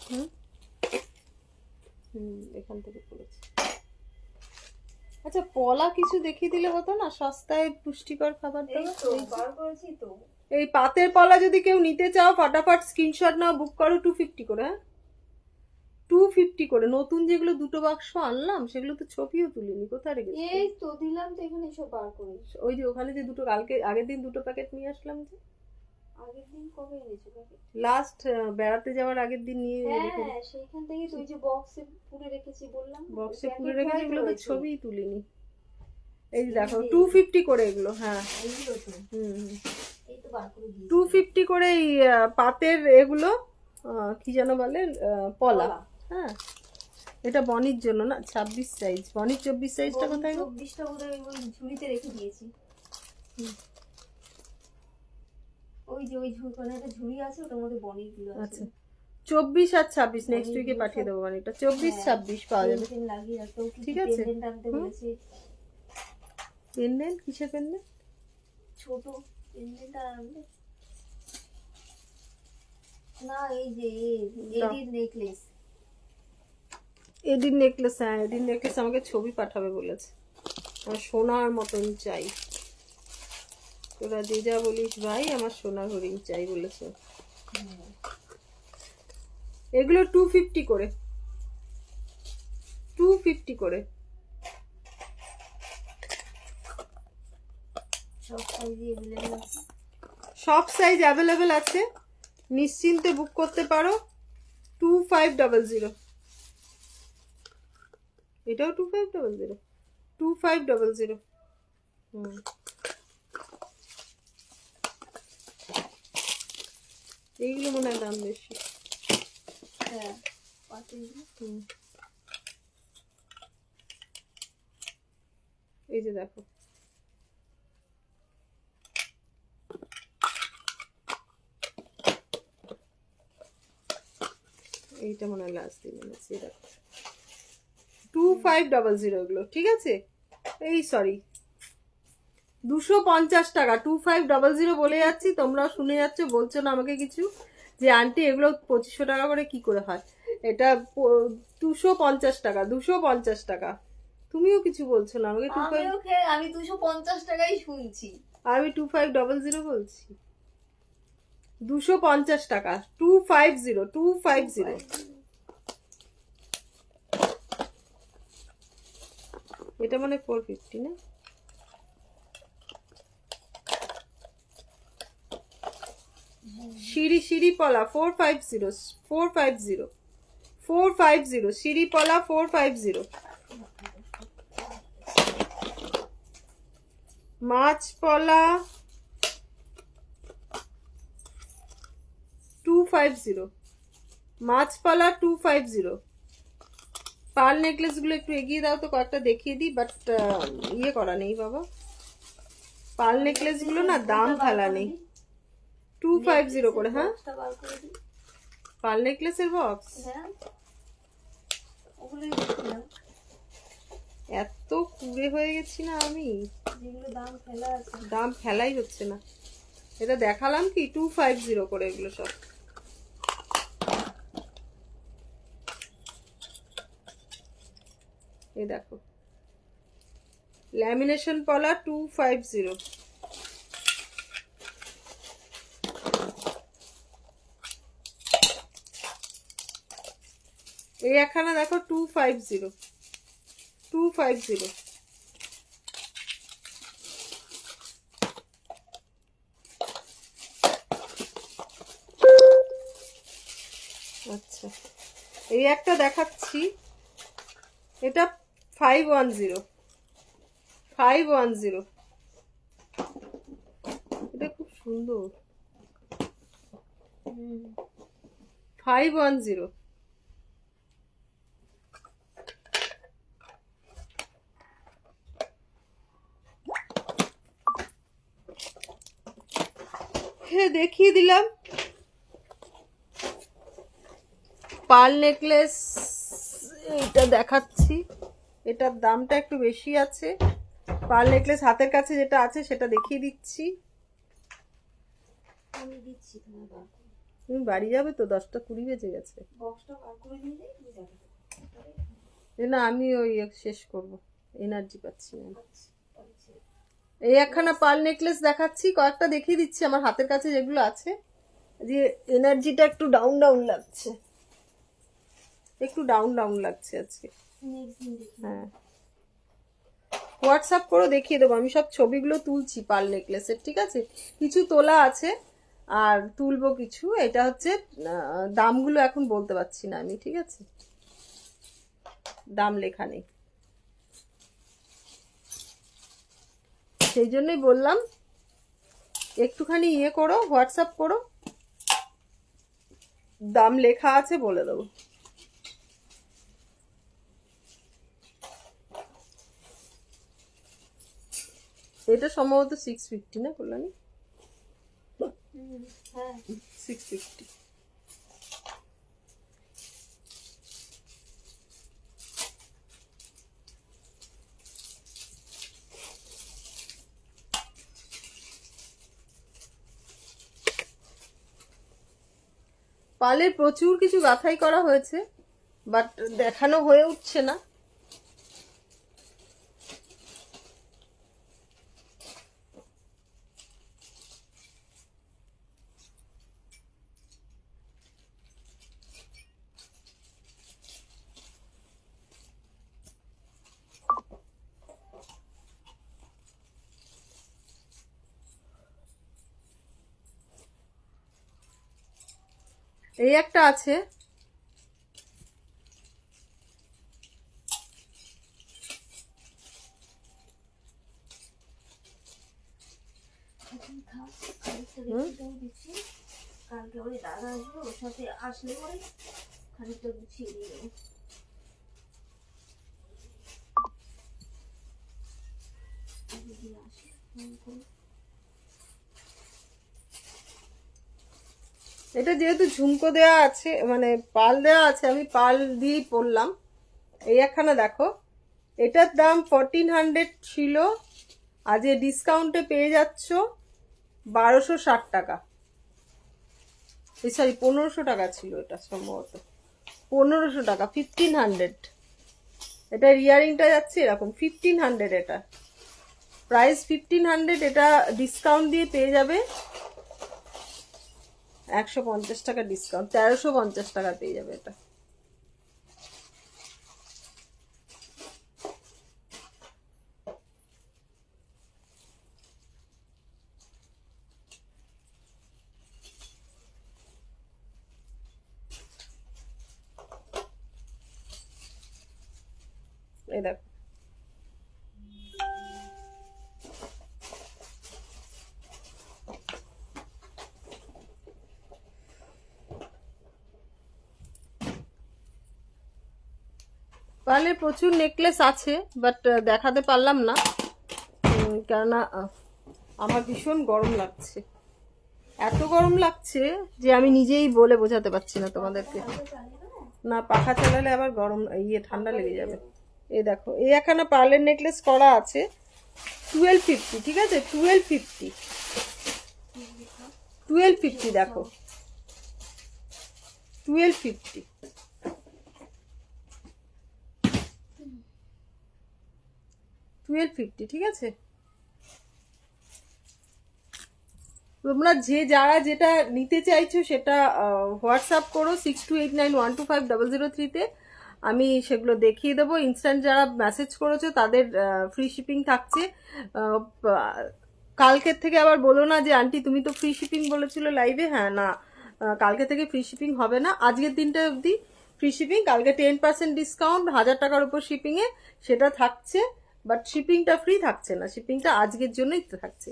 হুম হুম এখান থেকে পড়েছে। আচ্ছা পলা কিছু দেখিয়ে দিলে হতো না, সস্তায় পুষ্টিকর খাবার দাবার। এই পাতের পলা যদি কেউ নিতে চাও ফটাফট স্ক্রিনশট নাও, বুক করো, 250 করে। হ্যাঁ 250 করে। নতুন যেগুলো দুটো বাক্স আনলাম সেগুলো তো ছবিও তুলিনি, কোথায় রেখেছি? এই তো দিলাম তো এখানে, সব বার করে। ওই যে ওখানে যে দুটো, কালকে আগের দিন দুটো প্যাকেট নিয়ে আসলাম যে, আগের দিন কবে এনেছো প্যাকেট? লাস্ট বেড়াতে যাওয়ার আগের দিন নিয়ে হ্যাঁ রেখে হ্যাঁ, সেইখান থেকে তুই যে বক্সে পুরে রেখেছি বললাম, বক্সে packet পুরে রেখেছি, white এগুলো তো রয়েছে। ছবিই তুলিনি। এই যে এই দেখো যে। 250 করে এগুলো, হ্যাঁ এইগুলো তো, হুম এই তো বার করে দিয়েছি। 250 করে এই পাতের এগুলো কি যেন বলে পলা। পলা। হ্যাঁ এটা বনির জন্য না, 26 সাইজ। বনির 24 সাইজটা কোথায় গো? 24টা বোধহয় ওই ঝুড়িতে রেখে দিয়েছি। ওই যে ওই ঝুড়ি, একটা ঝুড়ি আছে, ওটার মধ্যে বনির গুলো আছে। আচ্ছা 24 আর 26 নেক্সট বনির উইকে গুলো পাঠিয়ে সব- দেবো, বনিটা 24 হ্যাঁ, 26 পাওয়া যাবে। পেন লাগিয়ে রাখতে, ও ঠিক ঠিক আছে। আছে। পেন আনতে হুম। বলেছে, পেন্ডেন্ট, কিসের পেন্ডেন্ট? ছোট পেন্ডেন্ট আনবে না। এই যে এডির নেকলেস। এডির নেকলেস, হ্যাঁ এডির নেকলেস আমাকে ছবি পাঠাবে বলেছে। আমার সোনার মতন চাই, তোরা যে যা বলিস ভাই, আমার সোনার হরিণ চাই বলেছে। এগুলো 250 করে, 250 করে। সব সাইজে अवेलेबल আছে। সব সাইজ অ্যাভেলেবেল আছে, নিশ্চিন্তে বুক করতে পারো। 2500, এটাও 2500, 2500। হুম এইগুলো মনে হয় দাম বেশি। হ্যাঁ, পাতিগুলো। হুম এই যে দেখো, এইটা মনে হয় লাস্ট দিন এনেছি। দেখো 2500 এগুলো, ঠিক আছে। এই সরি 250 টাকা, 2500 বলে যাচ্ছি, তোমরা শুনে যাচ্ছ, বলছো না আমাকে কিছু, যে আন্টি এগুলো 2500 টাকা করে কি করে হয়। এটা 250 টাকা, 250 টাকা। তুমিও কিছু বলছো না আমাকে। আমি 250 টাকাই শুনছি। আমি 2500 বলছি, 250 টাকা, 250, 250। এটা মানে 450 না? সিঁড়ি পলা 450, 450, 450, সিঁড়ি পলা 450। মাছ পলা 250, মাছ পলা 250। পার্ল নেকলেস গুলো একটু এগিয়ে দাও তো, কয়েকটা দেখিয়ে দিই, বাট ইয়ে করা নেই বাবা, পার্ল নেকলেস গুলো না দাম ফেলা নেই। 250 করে, হ্যাঁ বক্সটা বার করে দিই। পার্ল নেকলেসের বক্স। হ্যাঁ, ওগুলোই দেখছিলাম, এত কুড়ে হয়ে গেছি না আমি, যেগুলো দাম ফেলা আছে। দাম ফেলাই হচ্ছে না। এটা দেখালাম কি 250 করে এগুলো সব। এই দেখো ল্যামিনেশন পলা 250। এই একখানা দেখো 250, 250। আচ্ছা এই একটা দেখাচ্ছি, এটা 510, 510। এটা খুব সুন্দর, 510। হ্যাঁ দেখিয়ে দিলাম। পার্ল নেকলেস এটা দেখাচ্ছি, এটার দামটা একটু বেশি আছে। পার্ল নেকলেস হাতের কাছে যেটা আছে সেটা দেখিয়ে দিচ্ছি। আমি দিচ্ছি, তোমার বার করে। তুমি বাড়ি যাবে তো, 10টা 20 বেজে গেছে। বক্সটা বার করে দিলে তুমি যাবে। না আমি ওই শেষ করব, এনার্জি পাচ্ছি না। আচ্ছা, আচ্ছা। এই একখানা পার্ল নেকলেস দেখাচ্ছি, কয়েকটা দেখিয়ে দিচ্ছি আমার হাতের কাছে যেগুলো আছে, যে এনার্জিটা একটু ডাউন ডাউন লাগছে, একটু ডাউন ডাউন লাগছে আজকে। নেক্সট দিন দেখি। হ্যাঁ হোয়াটসঅ্যাপ করে দেখিয়ে দেবো, আমি সব ছবিগুলো তুলছি পার্ল নেকলেসের, ঠিক আছে। কিছু তোলা আছে, আর তুলবো কিছু। এটা হচ্ছে দামগুলো এখন বলতে পারছি না আমি, ঠিক আছে, দাম লেখা নেই, সেই জন্যই বললাম একটুখানি ইয়ে করো, হোয়াটসঅ্যাপ করো, দাম লেখা আছে বলে দেবো। এটা সম্ভবত 650 না কল্যাণী? হ্যাঁ 650। পালের প্রচুর কিছু গাঁথাই করা হয়েছে, বাট দেখানো হয়ে উঠছে না। এই একটা আছে, এখন খাও, খানিকটা রেখে দিচ্ছি, কালকে ওই দাদা আসবে, ওর সাথে আসলে পরে খানিকটা গুছিয়ে দিয়ে দেবো। যদি আসে ফোন করে। এটা যেহেতু ঝুমকো দেওয়া আছে, মানে পাল দেওয়া আছে, আমি পাল দিয়েই পরলাম। এই একখানা দেখো, এটার দাম 1400 ছিল, আজ ডিসকাউন্টে পেয়ে যাচ্ছ 1260 টাকা, সরি 1500 টাকা ছিল এটা সম্ভবত, 1500 টাকা, 1500। এটার ইয়ারিংটা যাচ্ছে এরকম 1500, এটা প্রাইস 1500, এটা ডিসকাউন্ট দিয়ে পেয়ে যাবে 150 টাকা ডিসকাউন্ট, 1350 টাকা পেয়ে যাবে এটা। এই দেখো, পার্লের প্রচুর নেকলেস আছে, বাট দেখাতে পারলাম না, কেননা আমার ভীষণ গরম লাগছে, এত গরম লাগছে যে আমি নিজেই বলে বোঝাতে পারছি না তোমাদেরকে। না, পাখা চালালে আবার গরম ঠান্ডা লেগে যাবে। এই দেখো, এই একখানা পার্লের নেকলেস করা আছে 1250, ঠিক আছে, 1250 দেখো, 1250, 1250, ঠিক আছে। তোমরা যারা যেটা নিতে চাইছো সেটা হোয়াটসঅ্যাপ করো 6289125003-তে, আমি সেগুলো দেখিয়ে দেবো। ইনস্ট্যান্ট যারা মেসেজ করেছো তাদের ফ্রি শিপিং থাকছে। কালকের থেকে আবার বলো না যে আন্টি তুমি তো ফ্রি শিপিং বলেছিল লাইভে, হ্যাঁ না, কালকে থেকে ফ্রি শিপিং হবে না, আজকের দিনটা অবধি ফ্রি শিপিং, কালকে 10% ডিসকাউন্ট 1000 টাকার উপর শিপিংয়ে সেটা থাকছে, বাট শিপিংটা ফ্রি থাকছে না, শিপিংটা আজকের জন্যই থাকছে,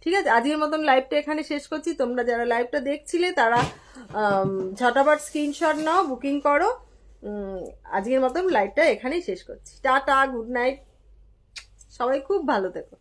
ঠিক আছে। আজকের মতন লাইভটা এখানে শেষ করছি। তোমরা যারা লাইভটা দেখছিলে তারা ঝটাপট স্ক্রিনশট নাও, বুকিং করো। আজকের মতন লাইভটা এখানেই শেষ করছি। টাটা, গুড নাইট, সবাই খুব ভালো থেকো।